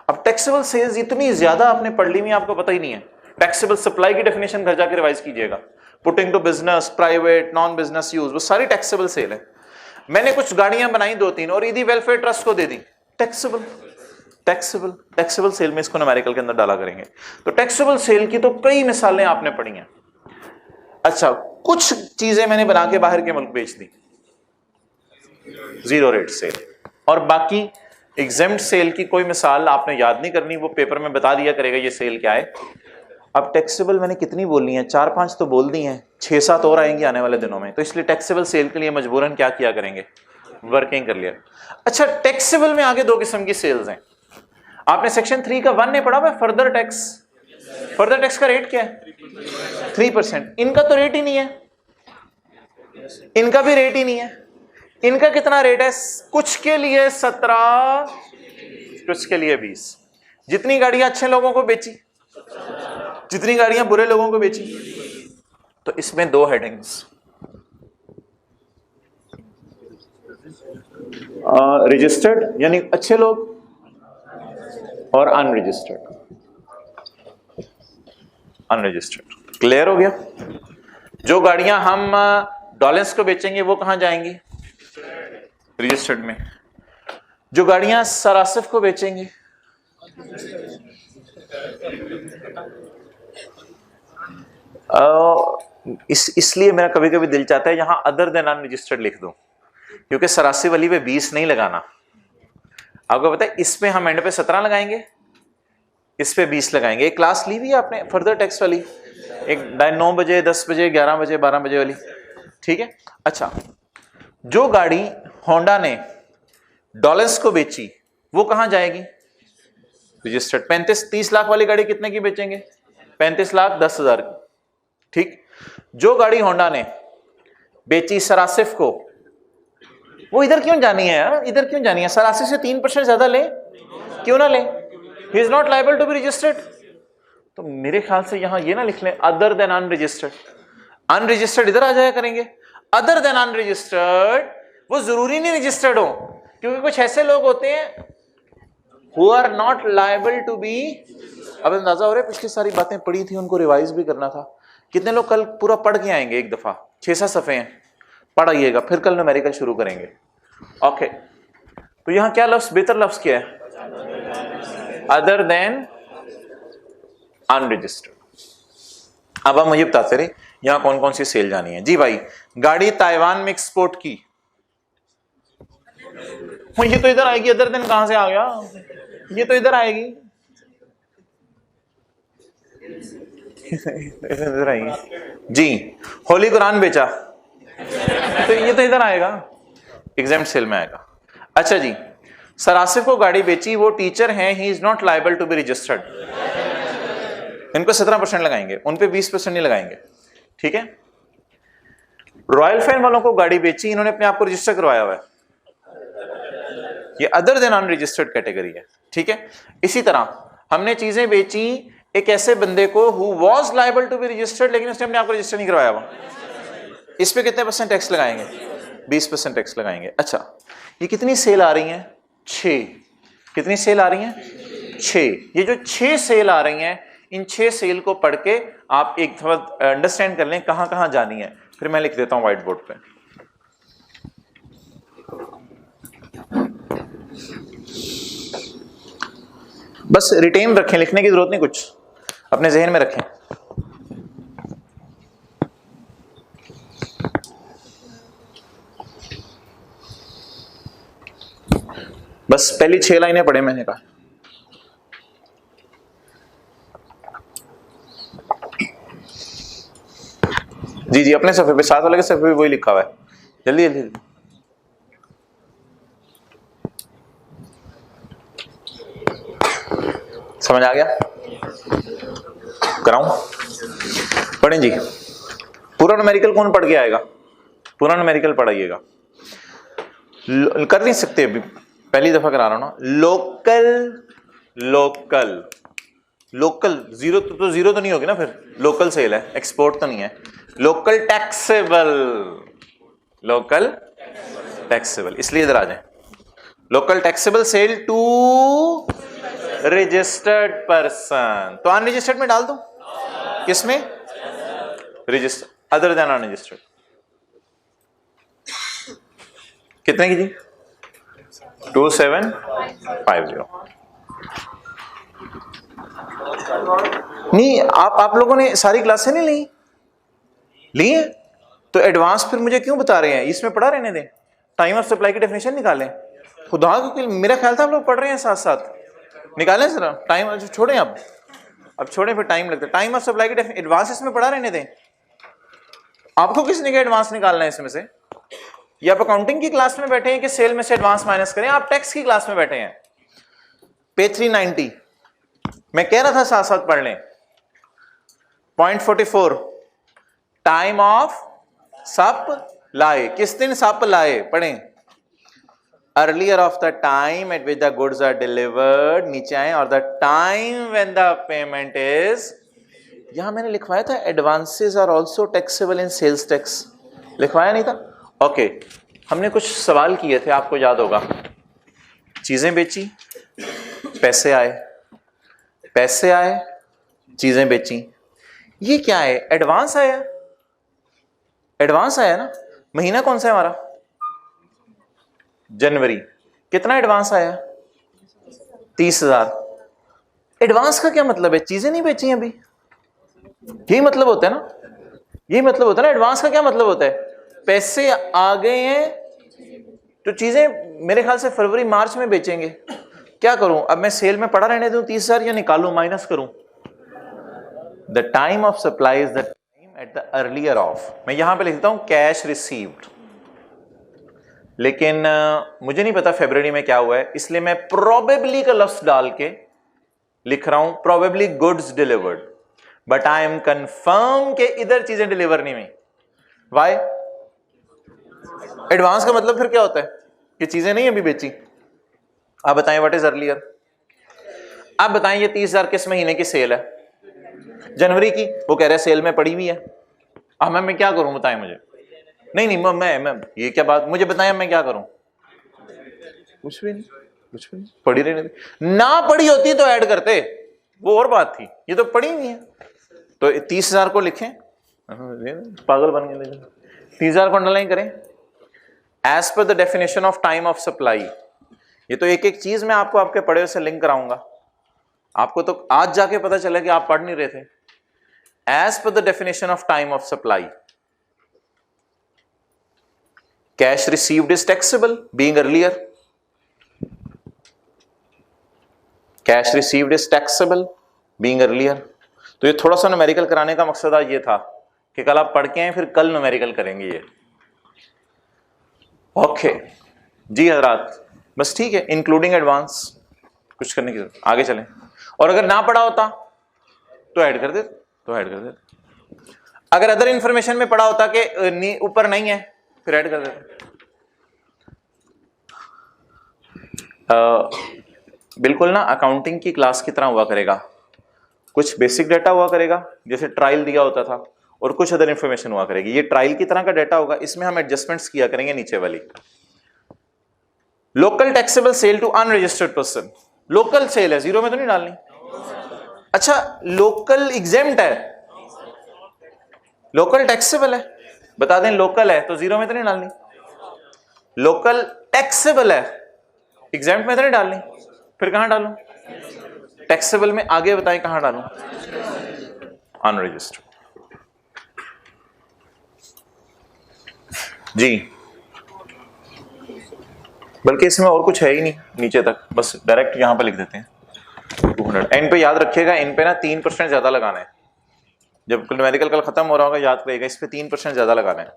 अब टैक्सेबल सेल्स इतनी ज्यादा आपने पढ़ ली, आपको पता ही नहीं है। टैक्सेबल सप्लाई की डेफिनेशन घर जाके रिवाइज कीजिएगा। Putting to business, private, non business use, वो सारी टैक्सेबल सेल है। मैंने कुछ गाड़ियां बनाई 2-3 और ईदी वेलफेयर ट्रस्ट को दे दी, टैक्सेबल सेल में इसको न्यूमेरिकल के अंदर डाला करेंगे। तो टैक्सेबल सेल की तो कई मिसालें आपने पढ़ी हैं। अच्छा, कुछ चीजें मैंने बना के बाहर के मुल्क बेच दी, जीरो रेट सेल। और बाकी एग्जेम्प्ट सेल की कोई मिसाल आपने याद नहीं करनी, वो पेपर में बता दिया करेगा ये सेल क्या है। अब टैक्सेबल मैंने कितनी बोलनी है? 4-5 तो बोल दी हैं, 6-7 और आएंगी आने वाले दिनों में, तो इसलिए टैक्सेबल सेल के लिए मजबूरन क्या किया करेंगे? वर्किंग कर लिया। अच्छा, टैक्सेबल में आगे 2 किस्म की सेल्स हैं। आपने सेक्शन 3 का 1 नहीं पढ़ा हुआ? फर्दर टैक्स, फर्दर टैक्स का रेट क्या है? 3%। इनका तो रेट ही नहीं है, इनका भी रेट ही नहीं है। इनका कितना रेट है? कुछ के लिए 17, कुछ के लिए 20। जितनी गाड़ियां अच्छे लोगों को बेची, जितनी गाड़ियां बुरे लोगों को बेची। तो इसमें 2 हेडिंग्स, रजिस्टर्ड यानी अच्छे लोग और अनरजिस्टर्ड। अनरजिस्टर्ड क्लियर हो गया? जो गाड़ियां हम डॉलेंस को बेचेंगे वो कहां जाएंगी? रजिस्टर्ड में। जो गाड़ियां सरासिफ को बेचेंगे इसलिए मेरा कभी कभी दिल चाहता है यहां अदर देन अनरजिस्टर्ड लिख दूं, क्योंकि सरासिफ वाली पे 20 नहीं लगाना। आपको पता है इस पे हम एंड पे 17 लगाएंगे, इस पे 20 लगाएंगे। एक क्लास ली हुई है आपने फर्दर टैक्स वाली, एक 9 बजे, 10 बजे, 11 बजे, 12 बजे वाली, ठीक है। अच्छा, जो गाड़ी होंडा ने डॉलर्स को बेची वो कहां जाएगी? रजिस्टर्ड। 35-30 लाख वाली गाड़ी कितने की बेचेंगे? 35 लाख 10,000 की, ठीक। जो गाड़ी होंडा ने बेची सरासिफ को, वो इधर क्यों जानी है यार? इधर क्यों जानी है? सरासिफ से 3% ज्यादा ले, क्यों ना ले? He is not liable to be registered. तो मेरे ख्याल से यहां ये ना लिख लें अदर देन अनरजिस्टर्ड। अनरजिस्टर्ड इधर आ जाया करेंगे। अदर देन अनरजिस्टर्ड, वो जरूरी नहीं रजिस्टर्ड हो, क्योंकि कुछ ऐसे लोग होते हैं who are not liable to be। अब अंदाजा हो रहा है, पिछली सारी बातें पढ़ी थी, उनको रिवाइज भी करना था। कितने लोग कल पूरा पढ़ के आएंगे एक दफा? 6-7 सफ़े हैं, पढ़ आइएगा, फिर कल न्यूमेरिकल शुरू करेंगे। ओके, तो यहां क्या लफ्ज, बेहतर लफ्ज क्या है? Other than unregistered. अब आप मुझे बताते रहे यहां कौन कौन सी सेल जानी है। जी भाई, गाड़ी ताइवान में एक्सपोर्ट की, ये तो इधर आएगी। अदर देन कहां से आ गया? ये तो इधर आएगी, इधर आएगी जी। होली कुरान बेचा, तो ये तो इधर आएगा, एग्जाम्प्ट सेल में आएगा। अच्छा जी, सरासिफ को गाड़ी बेची, वो टीचर हैं, he is not liable to be registered. इनको 17% लगाएंगे, उन पे 20% नहीं लगाएंगे, ठीक है। रॉयल फैन वालों को गाड़ी बेची, इन्होंने अपने आप को रजिस्टर करवाया हुआ है, ये अदर देन अनरजिस्टर्ड कैटेगरी है, ठीक है। इसी तरह हमने चीजें बेची एक ऐसे बंदे को who was liable to be registered, लेकिन उसने अपने आप को रजिस्टर नहीं करवाया हुआ, इस पे कितने % टैक्स लगाएंगे? 20% टैक्स लगाएंगे। अच्छा, ये कितनी सेल आ रही हैं? 6। कितनी सेल आ रही हैं? 6। ये जो 6 सेल आ रही हैं, इन 6 सेल को पढ़ के आप एक दफा अंडरस्टैंड कर लें कहां कहां जानी है। फिर मैं लिख देता हूं व्हाइट बोर्ड पे। बस रिटेन रखें, लिखने की जरूरत नहीं, कुछ अपने जहन में रखें। बस पहली 6 लाइनें पढ़े मैंने कहा। जी जी, अपने सफे पे, साथ वाले के सफे पे वही लिखा हुआ है। जल्दी जल्दी। समझ आ गया? कराऊं? पढ़ें जी। पूरा न्यूमेरिकल कौन पढ़ के आएगा? पूरा न्यूमेरिकल पढ़ाइएगा। कर नहीं सकते अभी, पहली दफा करा रहा हूं ना। लोकल, लोकल, लोकल जीरो तो जीरो तो नहीं होगी ना, फिर लोकल सेल है, एक्सपोर्ट तो नहीं है। लोकल टैक्सेबल, लोकल टैक्सेबल, इसलिए इधर आ जाए। Local taxable sale to registered person, तो अनरजिस्टर्ड में डाल दो, किसमें? Register, other than unregistered. कितने की जी? 2750। नहीं, आप लोगों ने सारी क्लासें नहीं ली? ली है तो एडवांस फिर मुझे क्यों बता रहे हैं? इसमें पढ़ा रहने दें, टाइम ऑफ सप्लाई की डेफिनेशन निकालें। खुदा को, मेरा ख्याल था आप लोग पढ़ रहे हैं साथ साथ, निकालें जरा टाइम। छोड़ें अब छोड़ें, फिर टाइम लगता है। टाइम ऑफ सप्लाई की डेफिनेशन एडवांस इसमें पढ़ा रहने दें। आपको किसने कहा एडवांस निकालना है इसमें से? या आप अकाउंटिंग की क्लास में बैठे हैं कि सेल में से एडवांस माइनस करें? आप टैक्स की क्लास में बैठे हैं। पेज 390 मैं कह रहा था साथ साथ पढ़ लें। पॉइंट 44 टाइम ऑफ सप्लाई, किस दिन सप्लाई पढ़ें, earlier of the time at which the goods are delivered, नीचे आए, और the time when the payment is, यहां मैंने लिखवाया था advances are also taxable in sales tax, लिखवाया नहीं था? ओके, हमने कुछ सवाल किए थे, आपको याद होगा। चीजें बेची, पैसे आए, पैसे आए, चीजें बेची, ये क्या है? एडवांस आया, एडवांस आया ना। महीना कौन सा है हमारा? जनवरी। कितना एडवांस आया? 30,000। एडवांस का क्या मतलब है? चीजें नहीं बेची अभी, यही मतलब होता है ना, यही मतलब होता है ना। एडवांस का क्या मतलब होता है? पैसे आ गए हैं तो चीजें मेरे ख्याल से फरवरी मार्च में बेचेंगे। क्या करूं अब मैं? सेल में पड़ा रहने दूं 30,000 या निकालूं, माइनस करूं? The time of supply is the time at the earlier of, मैं यहां पे लिखता हूं कैश रिसीव्ड, लेकिन मुझे नहीं पता फरवरी में क्या हुआ है, इसलिए मैं प्रोबेबली का लफ्ज डाल के लिख रहा हूं, probably goods delivered, but I am confirm के इधर चीजें डिलीवर नहीं हुई। वाई? एडवांस का मतलब फिर क्या होता है? कि चीजें नहीं अभी बेची। आप बताएं व्हाट इज अर्लियर? आप बताएं ये 30,000 किस महीने की सेल है? जनवरी की। वो कह रहे हैं सेल में पड़ी हुई है। अब मैं क्या करूं बताएं मुझे? नहीं नहीं मैं ये क्या बात, मुझे बताएं मैं क्या करूं? कुछ भी नहीं, कुछ भी नहीं, पड़ी रहने दे। ना पड़ी होती तो ऐड करते, वो और बात थी, ये तो पड़ी नहीं है। तो 30,000 को लिखें, पागल बन गए, 30,000 को अंडरलाइन करें as per the definition of time of supply. ये तो एक एक चीज मैं आपको आपके पढ़े हुए से लिंक कराऊंगा, आपको तो आज जाके पता चला कि आप पढ़ नहीं रहे थे। As per the definition of time of supply, cash received is taxable being earlier, cash received is taxable being earlier. तो ये थोड़ा सा न्यूमेरिकल कराने का मकसद आज ये था कि कल आप पढ़ के आए, फिर कल न्यूमेरिकल करेंगे ये। ओके जी हजरात, बस ठीक है, इंक्लूडिंग एडवांस कुछ करने की जरूरत। आगे चलें। और अगर ना पढ़ा होता तो ऐड कर देते, तो ऐड कर देते। अगर अदर इंफॉर्मेशन में पढ़ा होता कि ऊपर नहीं है, फिर ऐड कर देते। बिल्कुल ना अकाउंटिंग की क्लास की तरह हुआ करेगा, कुछ बेसिक डाटा हुआ करेगा जैसे ट्रायल दिया होता था, और कुछ अदर इंफॉर्मेशन हुआ करेगी। ये ट्रायल की तरह का डाटा होगा, इसमें हम एडजस्टमेंट्स किया करेंगे नीचे वाली। Local taxable sale to unregistered person, local sale है, जीरो में तो नहीं डालनी। अच्छा लोकल एग्जेम्प्ट है, लोकल टैक्सेबल है, बता दें लोकल है तो जीरो में तो नहीं डालनी। लोकल टैक्सेबल है, एग्जेम्प्ट में तो नहीं डालनी, फिर कहां डालूं? टैक्सेबल में आगे बताएं कहां डालूं? अनरजिस्टर्ड। जी, बल्कि इसमें और कुछ है ही नहीं नीचे तक, बस डायरेक्ट यहां पे लिख देते हैं 200। इन पे याद रखिएगा, इन पे ना 3% ज्यादा लगाना है। जब न्यूमेरिकल कल खत्म हो रहा होगा याद करिएगा, इस पे 3% ज्यादा लगाना है।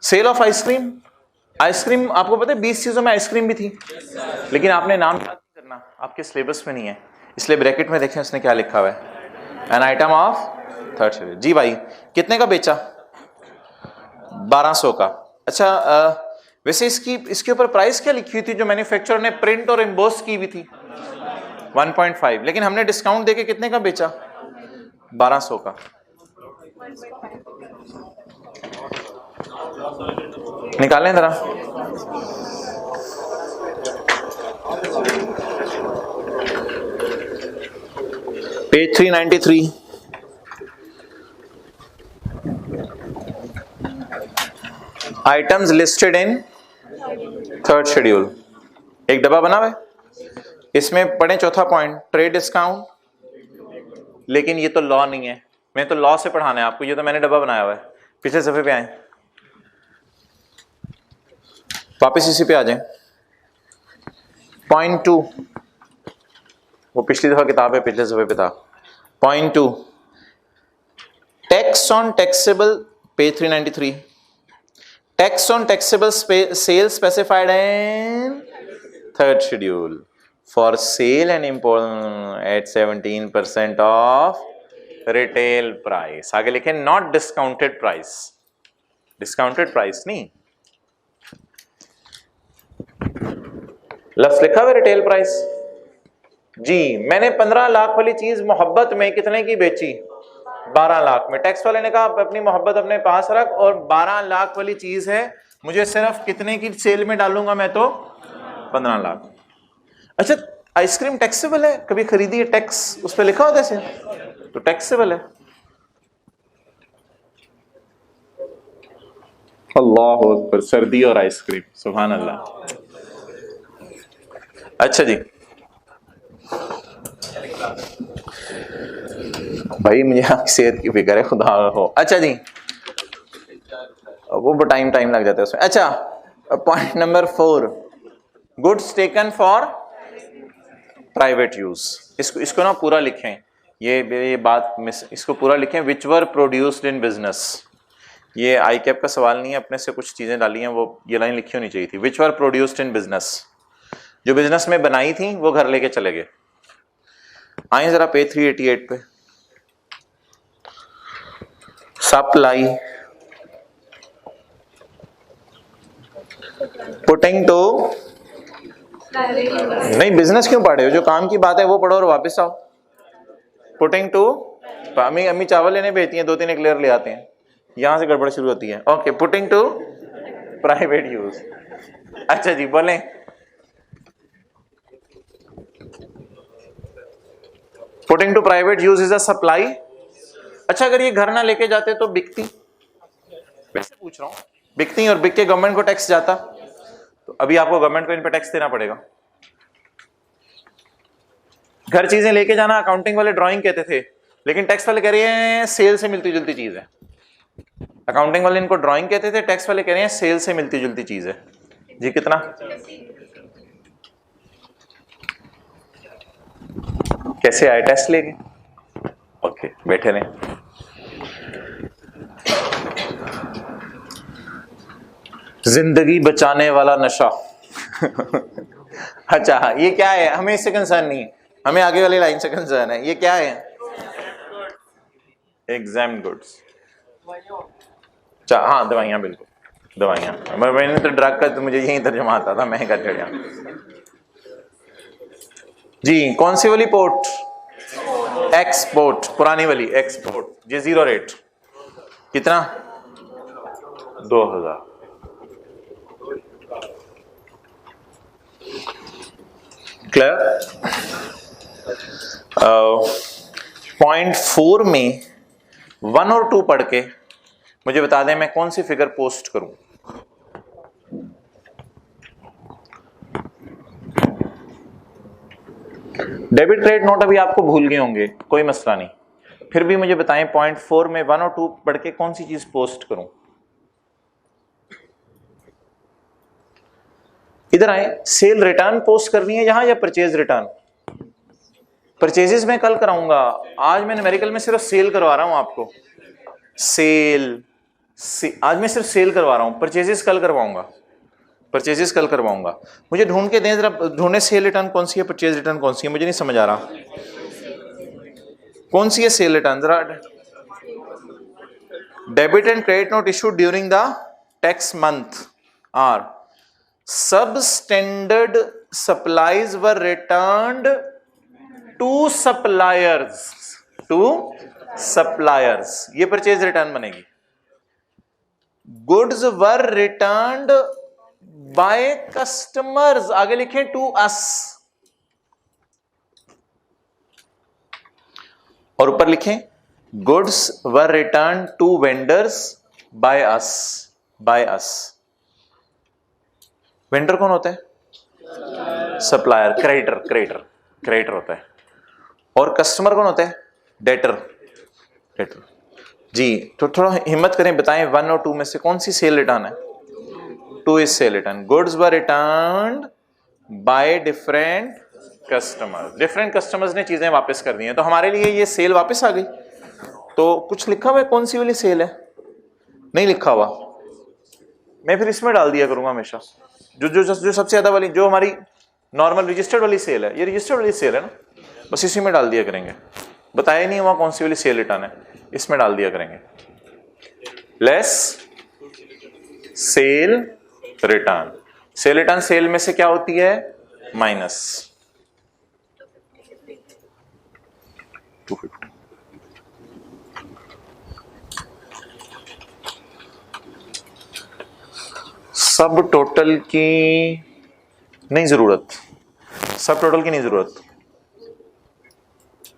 सेल ऑफ आइसक्रीम, आइसक्रीम आपको पता है 20 चीजों में आइसक्रीम भी थी, लेकिन आपने नाम याद नहीं करना, आपके सिलेबस में नहीं है, इसलिए ब्रैकेट में देखें उसने क्या लिखा हुआ है, an item of third schedule. जी भाई कितने का बेचा? 1200 का। अच्छा वैसे इसके ऊपर प्राइस क्या लिखी हुई थी जो मैन्युफैक्चरर ने प्रिंट और एम्बोस की हुई थी? 1.5, लेकिन हमने डिस्काउंट देके कितने का बेचा? 1200 का। निकालें जरा। Page 393, items listed in third schedule. एक डब्बा बना हुआ है, इसमें पढ़ें चौथा पॉइंट, ट्रेड डिस्काउंट, लेकिन ये तो लॉ नहीं है, मैं तो लॉ से पढ़ाना है आपको, ये तो मैंने डब्बा बनाया हुआ है। पिछले सफे पे आए, वापस इसी पे आ जाएं। पॉइंट 2, वो पिछली दफा किताब है, पिछले सफे पे था। Point 2, tax on taxable, page 393, tax on taxable sale specified in third schedule. For sale and import at 17% of retail price. आगे लिखे not discounted price, discounted price नहीं, लफ्ज लिखा हुआ रिटेल प्राइस। जी मैंने 15 लाख वाली चीज मोहब्बत में कितने की बेची? 12 लाख में। टैक्स वाले ने कहा अपनी मोहब्बत अपने पास रख, और 12 लाख वाली चीज है, मुझे सिर्फ कितने की सेल में डालूंगा मैं? तो 15 लाख। अच्छा आइसक्रीम टैक्सेबल है? कभी खरीदी है? टैक्स उस पर लिखा होता है से, तो टैक्सेबल है। अल्लाह अकबर, सर्दी और आइसक्रीम, सुभान अल्लाह। अच्छा जी भाई मुझे सेहत की फिक्र है, खुदा हो। अच्छा जी वो टाइम लग जाता है उसमें। अच्छा point number 4, goods taken for private use. इसको ना पूरा लिखें, ये बात मिस, इसको पूरा लिखें। विच वर प्रोड्यूस्ड इन बिजनेस। ये आई कैप का सवाल नहीं है, अपने से कुछ चीजें डाली हैं, वो ये लाइन लिखी होनी चाहिए थी। विच वर प्रोड्यूस्ड इन बिजनेस, जो बिजनेस में बनाई थी वो घर लेके चले गए। आए जरा पे 388 पे। सप्लाई, पुटिंग टू, नहीं बिजनेस क्यों पढ़े हो? जो काम की बात है वो पढ़ो और वापस आओ। पुटिंग टू, अम्मी चावल लेने भेजती हैं, 2-3 एक्लेयर ले आते हैं, यहां से गड़बड़ शुरू होती है। Okay, putting to private use. अच्छा जी बोलें। Putting to private use is a supply. अच्छा अगर ये घर ना लेके जाते तो बिकती? वैसे पूछ रहा हूं, बिकती और बिक के गवर्नमेंट को टैक्स जाता, तो अभी आपको गवर्नमेंट को इन पे टैक्स देना पड़ेगा। घर चीजें लेके जाना अकाउंटिंग वाले ड्राइंग कहते थे, लेकिन टैक्स वाले कह रहे हैं सेल से मिलती जुलती चीज है। अकाउंटिंग वाले इनको ड्राइंग कहते थे, टैक्स वाले कह रहे हैं सेल से मिलती जुलती चीज है। जी कितना? कैसे आए टेस्ट लेंगे? ओके बैठे रहे। जिंदगी बचाने वाला नशा। अच्छा ये क्या है? हमें इससे कंसर्न नहीं है, हमें आगे वाली लाइन से कंसर्न है। ये क्या है? Exam goods. हाँ दवाइयां, बिल्कुल दवाइयां। मैंने तो ड्रग का तो मुझे यही तर्जुमा आता था, मैं कर गया। जी कौन सी वाली पोर्ट? एक्सपोर्ट, पुरानी वाली एक्सपोर्ट। जी 0 रेट कितना? 2000। क्लियर? पॉइंट 4 में 1 और 2 पढ़ के मुझे बता दें मैं कौन सी फिगर पोस्ट करूं। डेबिट क्रेडिट नोट अभी आपको भूल गए होंगे, कोई मसला नहीं, फिर भी मुझे बताएं पॉइंट 4 में 1 और 2 पढ़ के कौन सी चीज पोस्ट करूं। इधर आए, सेल रिटर्न पोस्ट करनी है यहां या परचेज रिटर्न? परचेजेस में कल कराऊंगा, आज मैं न्यूमेरिकल में सिर्फ सेल करवा रहा हूं आपको। आज मैं सिर्फ सेल करवा रहा हूं, परचेजेस कल करवाऊंगा। परचेजेस कल करवाऊंगा। मुझे ढूंढ के दें जरा, ढूंढे सेल रिटर्न कौन सी है, परचेज रिटर्न कौन सी है, मुझे नहीं समझ आ रहा कौन सी है सेल रिटर्न। जरा debit and credit note issued during the tax month are substandard supplies were returned to suppliers, ये परचेज रिटर्न बनेगी। Goods were returned by customers, आगे लिखें टू अस, और ऊपर लिखें goods were return to vendors by us. Vendor कौन होता है? सप्लायर। क्रेडिटर होता है। और कस्टमर कौन होता है? डेटर। जी तो थोड़ा हिम्मत करें, बताएं 1 और 2 में से कौन सी सेल रिटर्न है? 2 is cell return. Goods were returned by different customers ने चीजें वापस कर दी हैं, तो हमारे लिए ये सेल वापस आ गई। तो कुछ लिखा हुआ है कौन सी वाली सेल है? नहीं लिखा हुआ, मैं फिर इसमें डाल दिया करूंगा हमेशा। जो सबसे ज्यादा वाली, जो हमारी नॉर्मल रजिस्टर्ड वाली सेल है, ये रजिस्टर्ड वाली सेल है ना, बस इसी में डाल दिया करेंगे। बताया नहीं वहां कौन सी वाली सेल रिटर्न है, इसमें डाल दिया करेंगे। Less sale return, sale return sale में से क्या होती है, माइनस 250। सब टोटल की नहीं जरूरत, सब टोटल की नहीं जरूरत,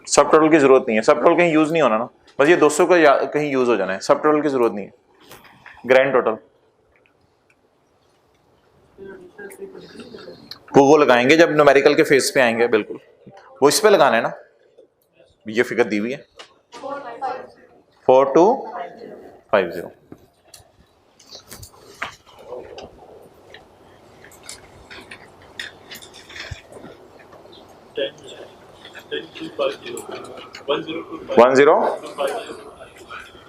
सब टोटल की जरूरत नहीं है, सब टोटल कहीं यूज नहीं होना ना, बस ये 200 का कहीं यूज हो जाना है, सब टोटल की जरूरत नहीं है। ग्रैंड टोटल वो लगाएंगे जब न्यूमेरिकल के फेस पे आएंगे, बिल्कुल वो इस पे लगाना है ना, ये फिगर दी हुई है 4250। One zero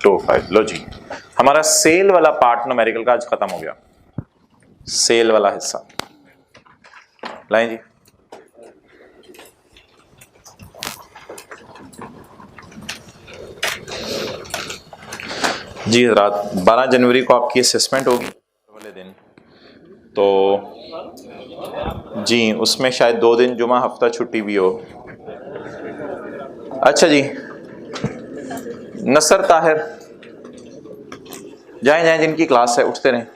25। लो जी, हमारा सेल वाला पार्ट न्यूमेरिकल का आज खत्म हो गया, सेल वाला हिस्सा लाएं जी। जी रात 12 जनवरी को आपकी असेसमेंट होगी वाले दिन, तो जी उसमें शायद 2 दिन जुमा हफ्ता छुट्टी भी हो। अच्छा जी, नसर ताहिर जाएं जाएं, जिनकी क्लास है उठते रहें।